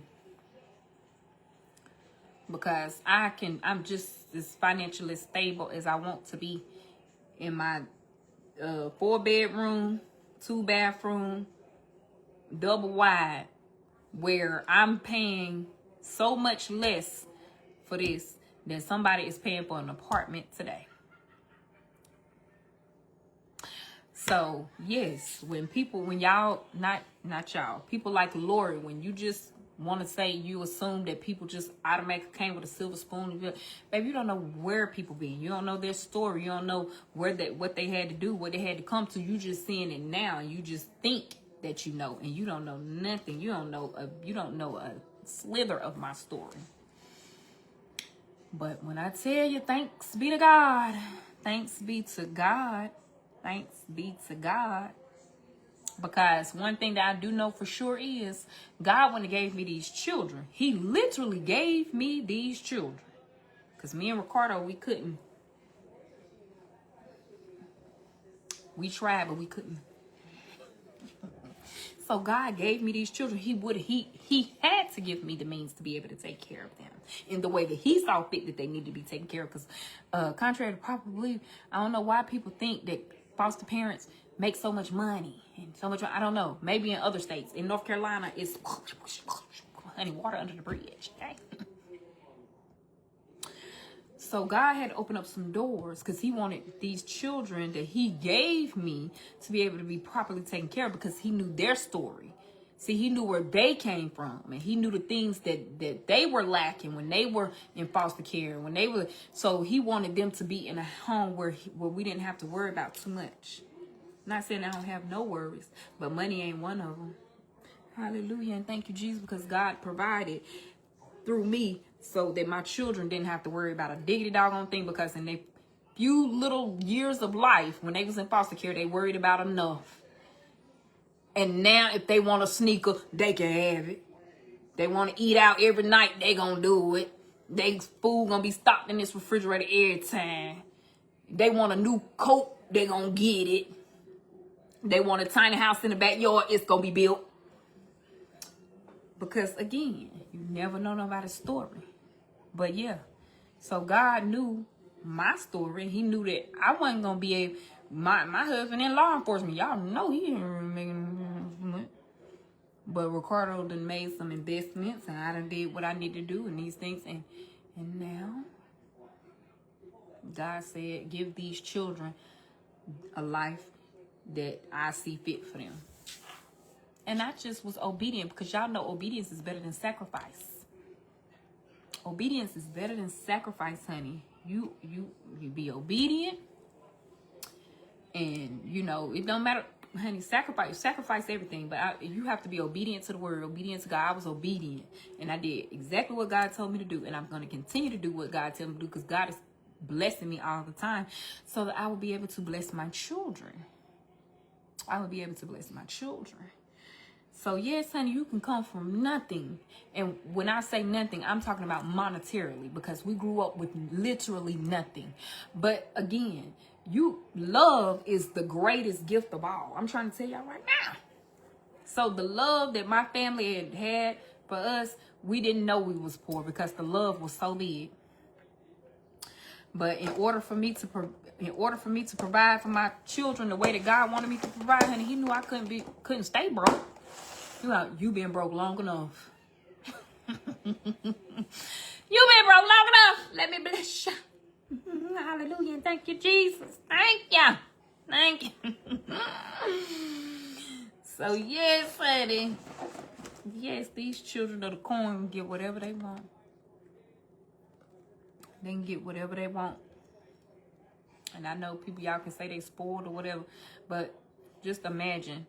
Because I'm just as financially stable as I want to be in my 4-bedroom, 2-bathroom, double wide, where I'm paying so much less for this than somebody is paying for an apartment today. So yes, when y'all, not y'all, people like Lori, when you just want to say, you assume that people just automatically came with a silver spoon. Baby, you don't know where people been. You don't know their story. You don't know what they had to do, what they had to come to. You just seeing it now, and you just think that you know, and you don't know nothing. You don't know a slither of my story. But when I tell you, thanks be to God, thanks be to God, thanks be to God. Because one thing that I do know for sure is God, when he gave me these children, he literally gave me these children. Because me and Ricardo, we couldn't. We tried, but we couldn't. So God gave me these children. He had to give me the means to be able to take care of them in the way that he saw fit that they need to be taken care of. Because contrary to probably, I don't know why people think that foster parents make so much money and so much. I don't know. Maybe in other states. In North Carolina, it's honey, water under the bridge. Okay. So God had to open up some doors because he wanted these children that he gave me to be able to be properly taken care of, because he knew their story. See, he knew where they came from, and he knew the things that they were lacking when they were in foster care, so he wanted them to be in a home where we didn't have to worry about too much. Not saying I don't have no worries, but money ain't one of them. Hallelujah, and thank you, Jesus, because God provided through me so that my children didn't have to worry about a diggity doggone thing, because in their few little years of life, when they was in foster care, they worried about enough. And now if they want a sneaker, they can have it. They want to eat out every night, they gonna do it. They food gonna be stocked in this refrigerator every time. They want a new coat, they gonna get it. They want a tiny house in the backyard, it's gonna be built. Because again, you never know nobody's story. But yeah, so God knew my story. He knew that I wasn't gonna be able. My husband in law enforcement, y'all know he didn't make money. But Ricardo done made some investments, and I done did what I need to do in these things, and now God said, give these children a life that I see fit for them. And I just was obedient, because y'all know obedience is better than sacrifice. Obedience is better than sacrifice, honey. You be obedient, and you know it don't matter, honey. Sacrifice everything, but you have to be obedient to the word, obedient to God. I was obedient, and I did exactly what God told me to do, and I'm going to continue to do what God told me to do, because God is blessing me all the time, so that I will be able to bless my children. I will be able to bless my children. So yes, honey, you can come from nothing. And when I say nothing, I'm talking about monetarily, because we grew up with literally nothing. But again, love is the greatest gift of all. I'm trying to tell y'all right now. So the love that my family had for us, we didn't know we was poor because the love was so big. But in order for me to provide for my children the way that God wanted me to provide, honey, He knew I couldn't stay broke. You been broke long enough. You been broke long enough. Let me bless you. Hallelujah. And thank you, Jesus. Thank you. Thank you. So, yes, honey. Yes, these children of the corn can get whatever they want. They can get whatever they want. And I know people, y'all can say they spoiled or whatever. But just imagine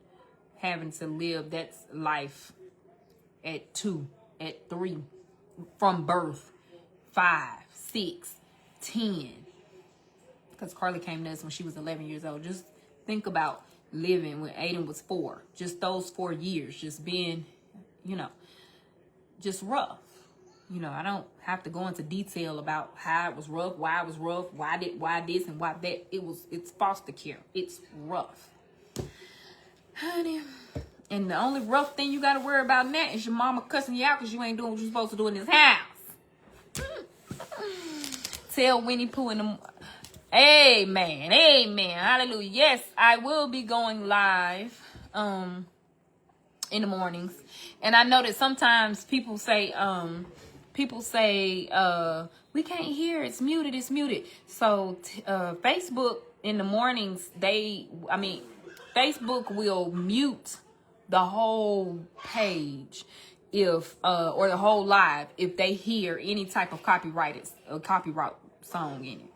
having to live that life at 2, at 3, from birth, 5, 6, 10. Because Carly came to us when she was 11 years old. Just think about living when Ayden was 4. Just those 4 years. Just being, just rough. I don't have to go into detail about how it was rough, why it was rough, why this and why that. It's foster care. It's rough. Honey. And the only rough thing you got to worry about now is your mama cussing you out because you ain't doing what you're supposed to do in this house. Tell Winnie Pooh in the... Amen. Amen. Hallelujah. Yes, I will be going live in the mornings. And I know that sometimes people say, we can't hear. It's muted. So Facebook in the mornings, Facebook will mute the whole page or the whole live if they hear any type of copyright song in it.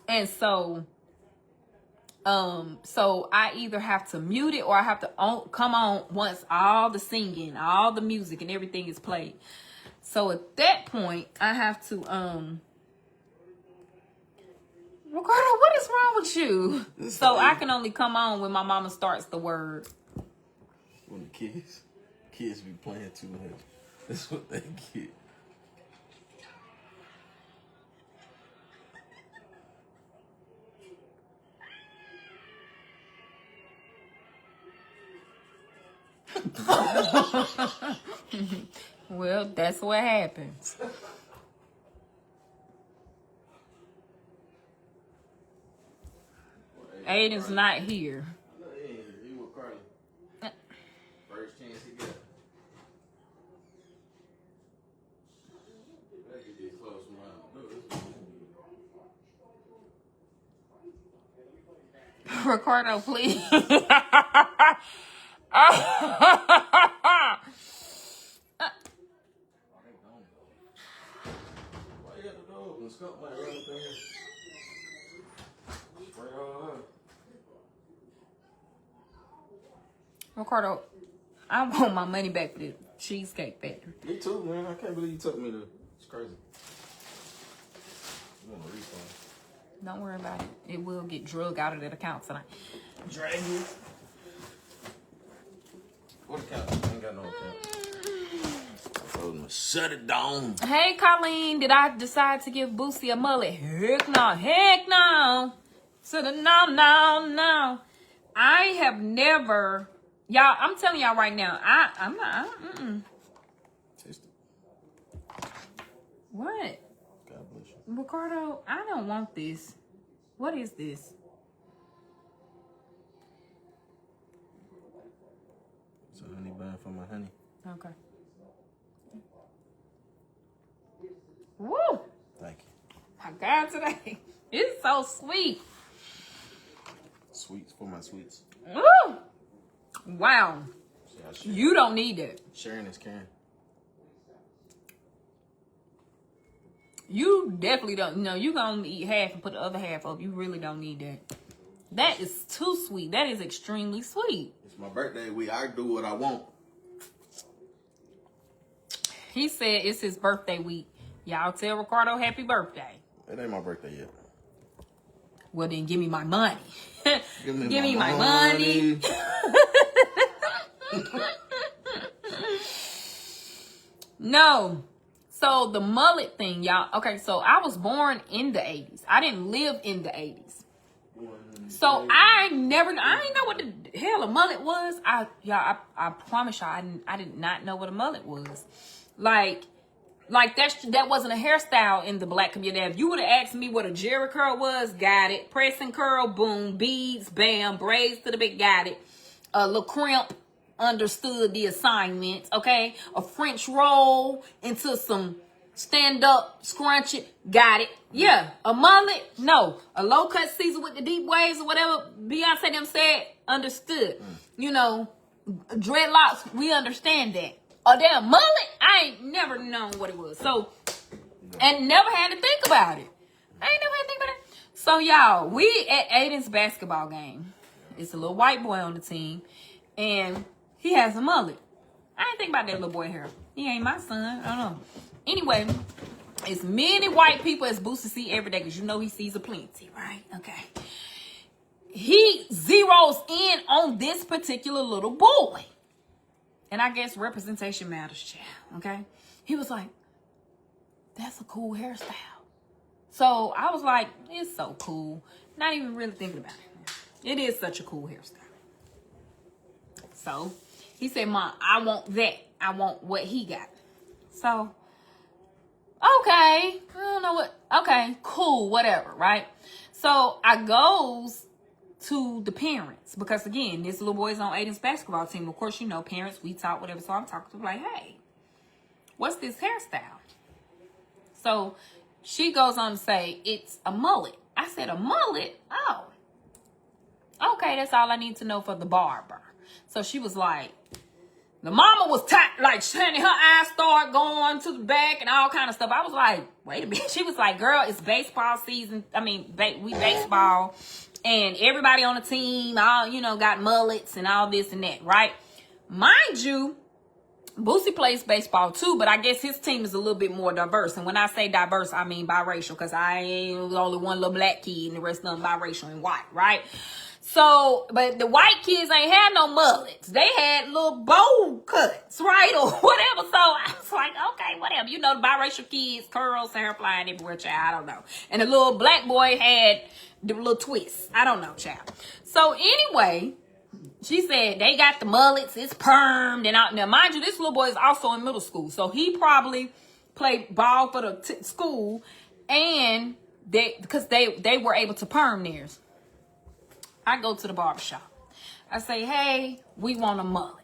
And so I either have to mute it or I have to come on once all the singing, all the music and everything is played. So at that point, I have to, Ricardo, what is wrong with you? So I can only come on when my mama starts the word. When the kids be playing too much. That's what they get. Well, that's what happens. Ayden's not here. No, he ain't here. He with Carly. First chance he got. Better get these close around. Ricardo, please. Why you got the door open? Skunk might run up in here. Spray all up. Ricardo, I want my money back for the Cheesecake Factory. Me too, man. I can't believe you took me to. It's crazy. You want a refund? Don't worry about it. It will get drug out of that account tonight. Drag you. What account? I ain't got no account. I told him to shut it down. Hey, Colleen, did I decide to give Boosie a mullet? Heck no. Heck no. So no. I have never... Y'all, I'm telling y'all right now, I'm not... Taste it. What? God bless you. Ricardo, I don't want this. What is this? It's a honey bun for my honey. Okay. Woo! Thank you. My God, today. It's so sweet. Sweets for my sweets. Woo! Wow. See, You don't need that. sharing is caring. You definitely don't. No, you gonna eat half and put the other half up. You really don't need that. That is too sweet. That is extremely sweet. It's my birthday week. I do what I want. He said it's his birthday week. Y'all tell Ricardo happy birthday. It ain't my birthday yet. Well, then give me my money. Give me Give me my money. No. So the mullet thing, y'all. Okay, so I was born in the 80s. I didn't live in the 80s. So I ain't know what the hell a mullet was. I promise y'all, I did not know what a mullet was. Like that wasn't a hairstyle in the black community. If you would have asked me what a jerry curl was, got it. Press and curl, boom, beads, bam, braids to the big, got it. A little crimp, understood the assignment, okay? A French roll into some stand-up scrunchie, got it. Yeah, a mullet, no. A low-cut Caesar with the deep waves or whatever Beyonce them said, understood. You know, dreadlocks, we understand that. A damn mullet, I ain't never known what it was. So, and never had to think about it. I ain't never had to think about it. So, y'all, we at Ayden's basketball game. It's a little white boy on the team, and he has a mullet. I ain't think about that little boy hair. He ain't my son. I don't know. Anyway, as many white people as Boosie see every day, because you know he sees a plenty, right? Okay. He zeroes in on this particular little boy. And I guess representation matters, child, okay? He was like, that's a cool hairstyle. So I was like, it's so cool. Not even really thinking about it. It is such a cool hairstyle. So he said, Mom, I want that. I want what he got. So, okay. I don't know what. Okay, cool, whatever, right? So I goes to the parents, because again, this little boy's on Ayden's basketball team. Of course, you know, parents, we talk, whatever. So I'm talking to them like, hey, what's this hairstyle? So she goes on to say, it's a mullet. I said, a mullet? Oh, okay, that's all I need to know for the barber. So she was like, the mama was tight, like, her eyes started going to the back and all kind of stuff. I was like, wait a minute. She was like, girl, it's baseball season. I mean, we baseball. And everybody on the team, all, you know, got mullets and all this and that, right? Mind you, Boosie plays baseball too, but I guess his team is a little bit more diverse. And when I say diverse, I mean biracial, because I ain't only one little black kid and the rest of them biracial and white, right? So, but the white kids ain't had no mullets. They had little bowl cuts, right? Or whatever. So I was like, okay, whatever. You know, the biracial kids, curls, hair flying everywhere, child. I don't know. And the little black boy had the little twists. I don't know, child. So anyway, she said they got the mullets. It's permed and out. Now, mind you, this little boy is also in middle school. So he probably played ball for the school, and because they were able to perm theirs. I go to the barbershop. I say, hey, we want a mullet.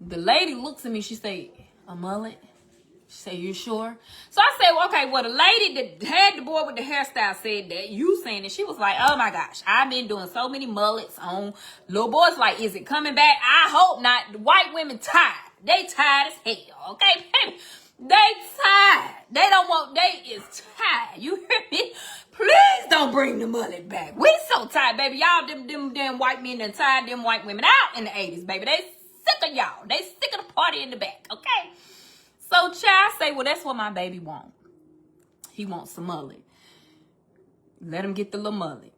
The lady looks at me. She say, a mullet? She say, you sure? So I said, well, okay, well, the lady that had the boy with the hairstyle said that. You saying it. She was like, oh, my gosh. I've been doing so many mullets on little boys. Like, is it coming back? I hope not. The white women tired. They tired as hell, okay? They tired. They don't want, they is tired. You hear me? Please don't bring the mullet back. We so tired, baby. Y'all, them damn white men done tired them white women out in the 80s, baby. They sick of y'all. They sick of the party in the back, okay? So child say, well, that's what my baby want. He wants a mullet. Let him get the little mullet.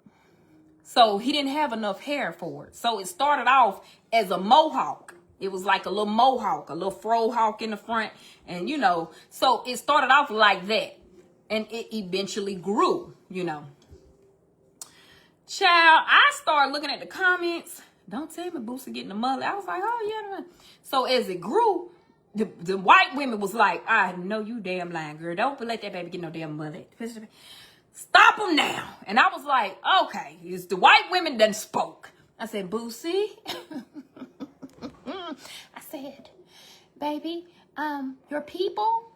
So he didn't have enough hair for it. So it started off as a mohawk. It was like a little mohawk, a little fro hawk in the front. And, you know, so it started off like that. And it eventually grew, you know. Child, I started looking at the comments. Don't tell me Boosie getting a mullet. I was like, oh, yeah. So as it grew, the white women was like, I know you damn lying, girl. Don't let that baby get no damn mullet. Stop him now. And I was like, okay. It's the white women done spoke. I said, Boosie. I said, baby, your people,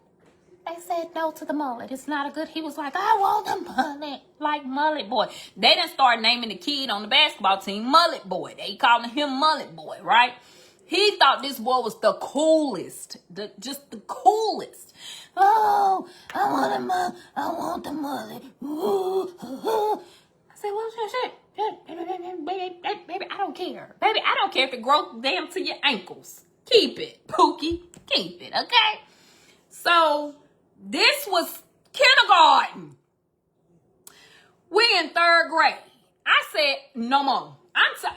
they said no to the mullet. It's not a good. He was like, I want the mullet. Like Mullet Boy. They done start naming the kid on the basketball team Mullet Boy. They calling him Mullet Boy, right? He thought this boy was the coolest. Just the coolest. Oh, I want the mullet. Ooh, I said, what's that shit? Baby, I don't care. Baby, I don't care if it grows damn to your ankles. Keep it, Pookie. Keep it, okay? So, this was kindergarten. We in 3rd grade. I said, no more.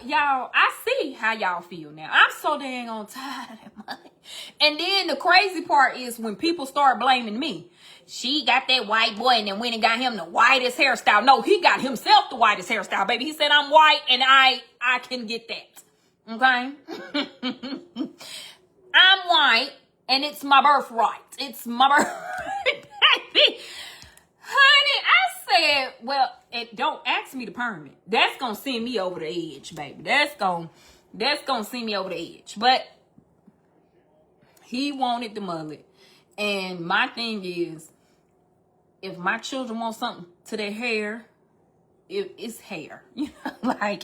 y'all, I see how y'all feel now. I'm so dang on tired of that money. And then the crazy part is when people start blaming me. She got that white boy and then went and got him the whitest hairstyle. No, he got himself the whitest hairstyle, baby. He said, I'm white and I can get that. Okay? I'm white and it's my birthright. It's my birthright, baby. Honey, I said, well, don't ask me to permit. That's gonna send me over the edge, baby. That's gonna send me over the edge. But he wanted the mullet. And my thing is, if my children want something to their hair, it's hair. You know, like,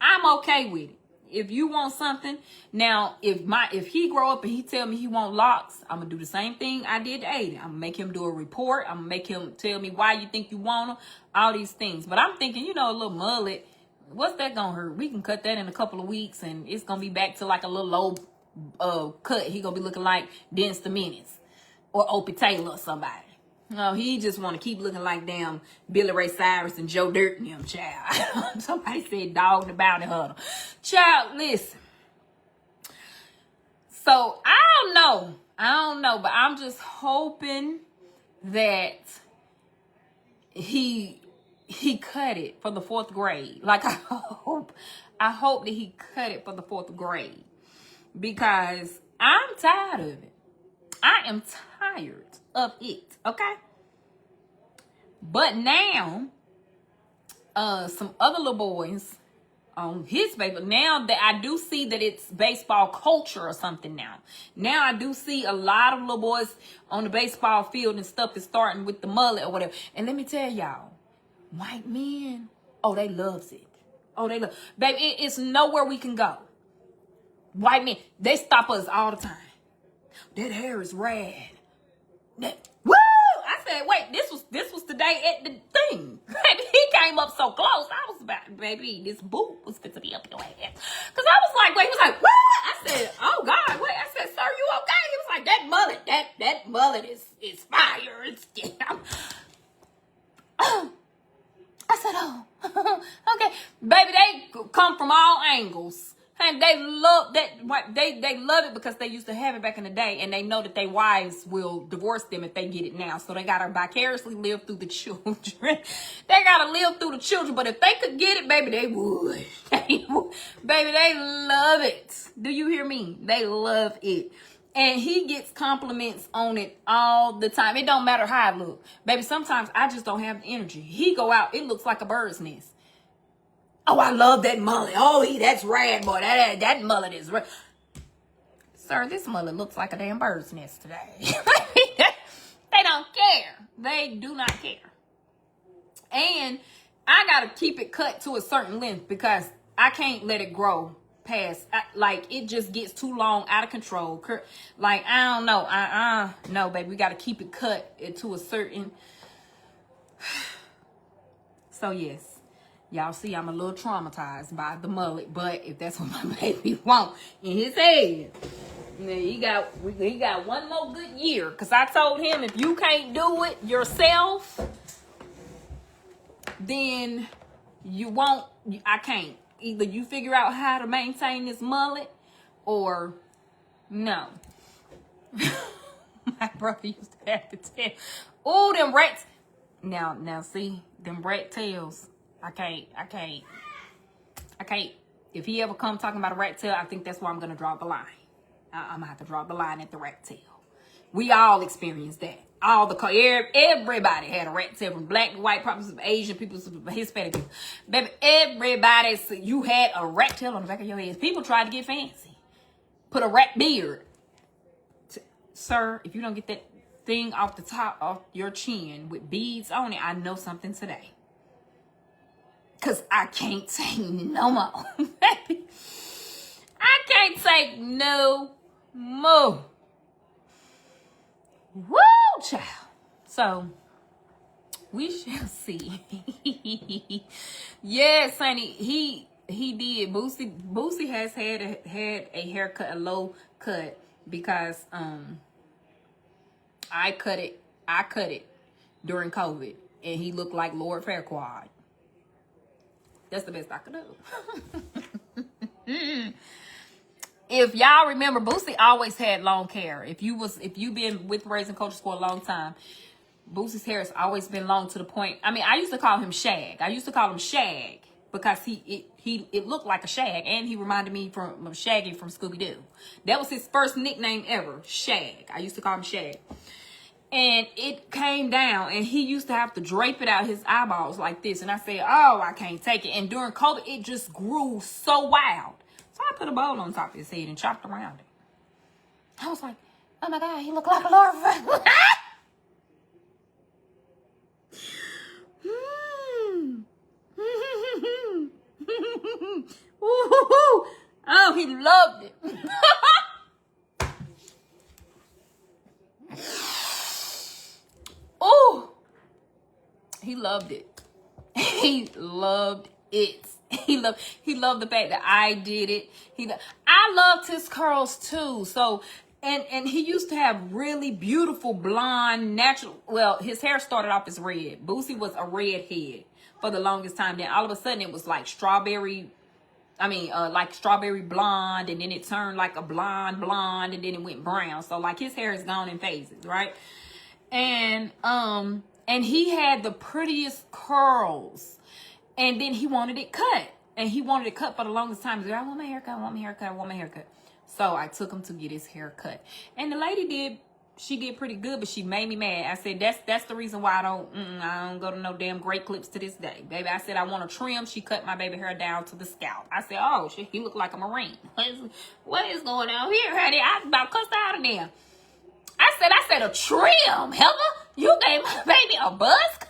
I'm okay with it. If you want something, now if he grow up and he tell me he want locks, I'm gonna do the same thing I did to Ayden. I'm gonna make him do a report. I'm gonna make him tell me why you think you want them, all these things. But I'm thinking, a little mullet, what's that gonna hurt? We can cut that in a couple of weeks and it's gonna be back to like a little low cut. He gonna be looking like Dennis the Menace or Opie Taylor or somebody. No, he just want to keep looking like damn Billy Ray Cyrus and Joe Dirt and them, child. Somebody said dog in the bounty hunter. Child, listen. So, I don't know, but I'm just hoping that he cut it for the 4th grade. Like, I hope that he cut it for the 4th grade. Because I'm tired of it. I am tired of it, okay? But now, some other little boys on his paper, now that I do see that it's baseball culture or something now. Now I do see a lot of little boys on the baseball field and stuff is starting with the mullet or whatever. And let me tell y'all, white men, oh, they loves it. Oh, they love, baby, it's nowhere we can go. White men, they stop us all the time. That hair is rad. Woo! I said, wait, this was the day at the thing. Baby, he came up so close. I was about, baby, this boot was fit to be up your ass. Because I was like, wait, he was like, what? I said, oh God, wait. I said, sir, you okay? He was like, that mullet is fire. It's, I said, oh, okay. Baby, they come from all angles. And they love that. They love it because they used to have it back in the day, and they know that their wives will divorce them if they get it now. So they gotta vicariously live through the children. They gotta live through the children. But if they could get it, baby, they would. Baby, they love it. Do you hear me? They love it. And he gets compliments on it all the time. It don't matter how I look. Baby, sometimes I just don't have the energy. He go out, it looks like a bird's nest. Oh, I love that mullet. Oh, that's rad, boy. That mullet is rad. Sir, this mullet looks like a damn bird's nest today. They don't care. They do not care. And I got to keep it cut to a certain length because I can't let it grow past. Like, it just gets too long, out of control. Like, I don't know. No, baby. We got to keep it cut to a certain... So, yes. Y'all see, I'm a little traumatized by the mullet, but if that's what my baby want in his head, he got one more good year. Because I told him, if you can't do it yourself, then I can't. Either you figure out how to maintain this mullet, or no. My brother used to have to tell, oh, them rats. Now see, them rat tails. I can't. If he ever come talking about a rat tail, I think that's where I'm going to draw the line. I'm going to have to draw the line at the rat tail. We all experienced that. Everybody had a rat tail, from black, white, probably some Asian people, some Hispanic people. Baby, everybody, you had a rat tail on the back of your head. People tried to get fancy. Put a rat beard. Sir, if you don't get that thing off the top of your chin with beads on it, I know something today. Because I can't take no more. I can't take no more. Woo, child. So, we shall see. Yes, honey. He did. Boosie has had a haircut, a low cut. Because I cut it during COVID. And he looked like Lord Farquaad. That's the best I could do. If y'all remember, Boosie always had long hair. If you been with Raising Cultures for a long time, Boosie's hair has always been long to the point. I mean, I used to call him Shag. I used to call him Shag because it looked like a shag, and he reminded me from Shaggy from Scooby-Doo. That was his first nickname ever, Shag. I used to call him Shag. And it came down, and he used to have to drape it out his eyeballs like this. And I said, oh, I can't take it. And during COVID, it just grew so wild. So I put a bowl on top of his head and chopped around it. I was like, oh my God, he looked like a larva. Oh, he loved it. Oh, he loved it. He loved it. He loved the fact that I did it. I loved his curls too. So, and he used to have really beautiful blonde natural. Well, his hair started off as red. Boosie was a redhead for the longest time. Then all of a sudden it was like strawberry. Like strawberry blonde, and then it turned like a blonde, and then it went brown. So like his hair is gone in phases, right? And he had the prettiest curls. And then he wanted it cut. And he wanted it cut for the longest time. He said, I want my haircut, I want my haircut, I want my haircut. So I took him to get his hair cut. And the lady did pretty good, but she made me mad. I said, that's the reason why I don't go to no damn great clips to this day. Baby, I said, I want to trim. She cut my baby hair down to the scalp. I said, oh, shit, he looked like a Marine. What is going on here, honey? I about cussed out of there. I said, a trim, Heather? You gave my baby a buzz cut?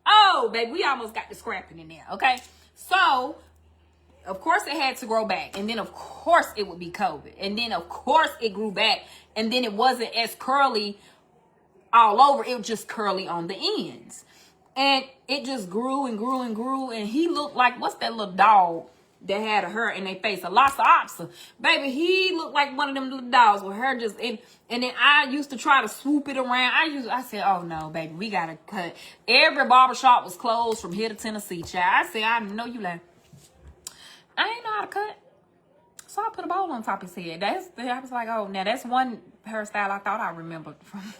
Oh, baby, we almost got the scrapping in there, okay? So, of course, it had to grow back. And then, of course, it would be COVID. And then, of course, it grew back. And then it wasn't as curly all over. It was just curly on the ends. And it just grew and grew and grew. And he looked like, what's that little dog that had a hair in their face? A Lhasa. Baby, he looked like one of them little dogs with her just in. And then I used to try to swoop it around. I said, oh no, baby, we gotta cut. Every barbershop was closed from here to Tennessee, child. I said, I know you lying. I ain't know how to cut. So I put a bowl on top of his head. I was like, oh, now that's one hairstyle I thought I remembered from.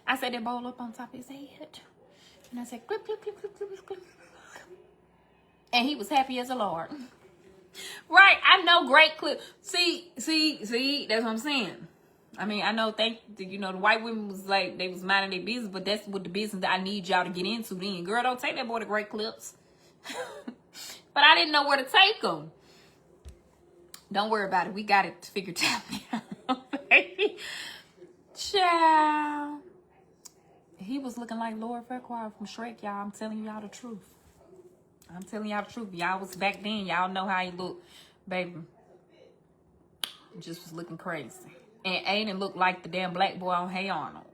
I said that bowl up on top of his head. And I said, clip, clip, clip, clip, clip, clip. And he was happy as a Lord. Right, I know, great clip. See, that's what I'm saying. I mean, I know, the white women was like, they was minding their business, but that's what the business that I need y'all to get into then. Girl, don't take that boy to great clips. But I didn't know where to take them. Don't worry about it. We got it figured out, baby. Child. He was looking like Lord Farquaad from Shrek, y'all. I'm telling y'all the truth. I'm telling y'all the truth. Y'all was back then. Y'all know how he looked, baby. Just was looking crazy. And Ayden looked like the damn black boy on Hey Arnold.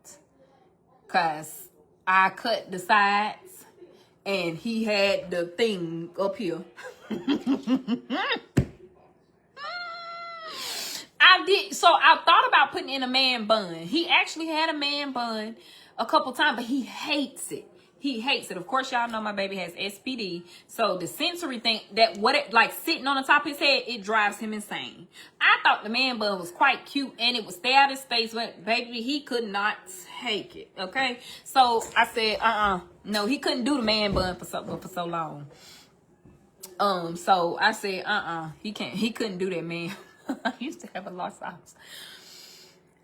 Because I cut the sides and he had the thing up here. So I thought about putting in a man bun. He actually had a man bun a couple times, but he hates it. He hates it. Of course, y'all know my baby has SPD. So the sensory thing, like sitting on the top of his head, it drives him insane. I thought the man bun was quite cute and it would stay out of his face, but baby, he could not take it. Okay. So I said, no, he couldn't do the man bun for so long. So I said, he couldn't do that, man. I used to have a lot of sauce.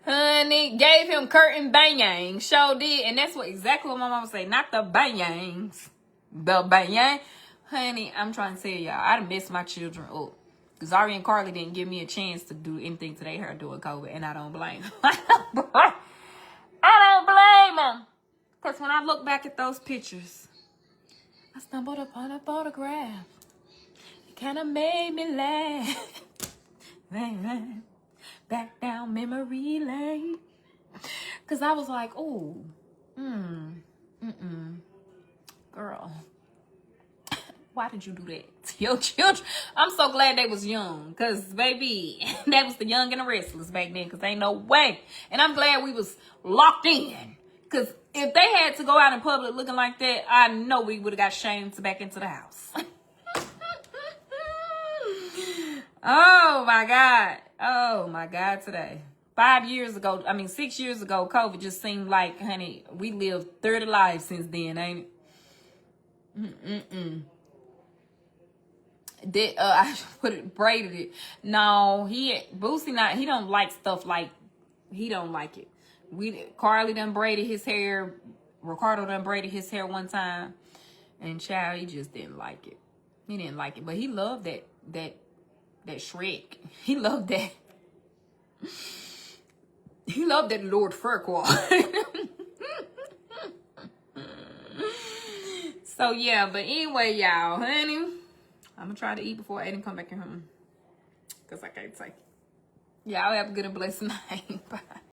Honey, gave him curtain bangs. Sure did. And that's exactly what my mama say. Not the bangs. The bang. Honey, I'm trying to tell y'all, I done messed my children up. Because Ari and Carly didn't give me a chance to do anything to their hair during COVID. And I don't blame them. I don't blame them. Because when I look back at those pictures, I stumbled upon a photograph. It kind of made me laugh. Back down memory lane. Because I was like, oh, girl, why did you do that to your children? I'm so glad they was young. Because, baby, that was the young and the restless back then. Because ain't no way. And I'm glad we was locked in. Because if they had to go out in public looking like that, I know we would have got shamed back into the house. Oh my God. Oh my God, today. 6 years ago, COVID just seemed like, honey, we lived 30 lives since then, ain't it? I braided it. No, Boosie he don't like stuff like, he don't like it. Carly done braided his hair. Ricardo done braided his hair one time. And child, he just didn't like it. He didn't like it. But he loved that Shrek. He loved that. He loved that Lord Farquaad. So yeah, but anyway, y'all, honey, I'm gonna try to eat before Ayden come back in home. Cause I can't take it. Y'all have a good and blessed night. Bye.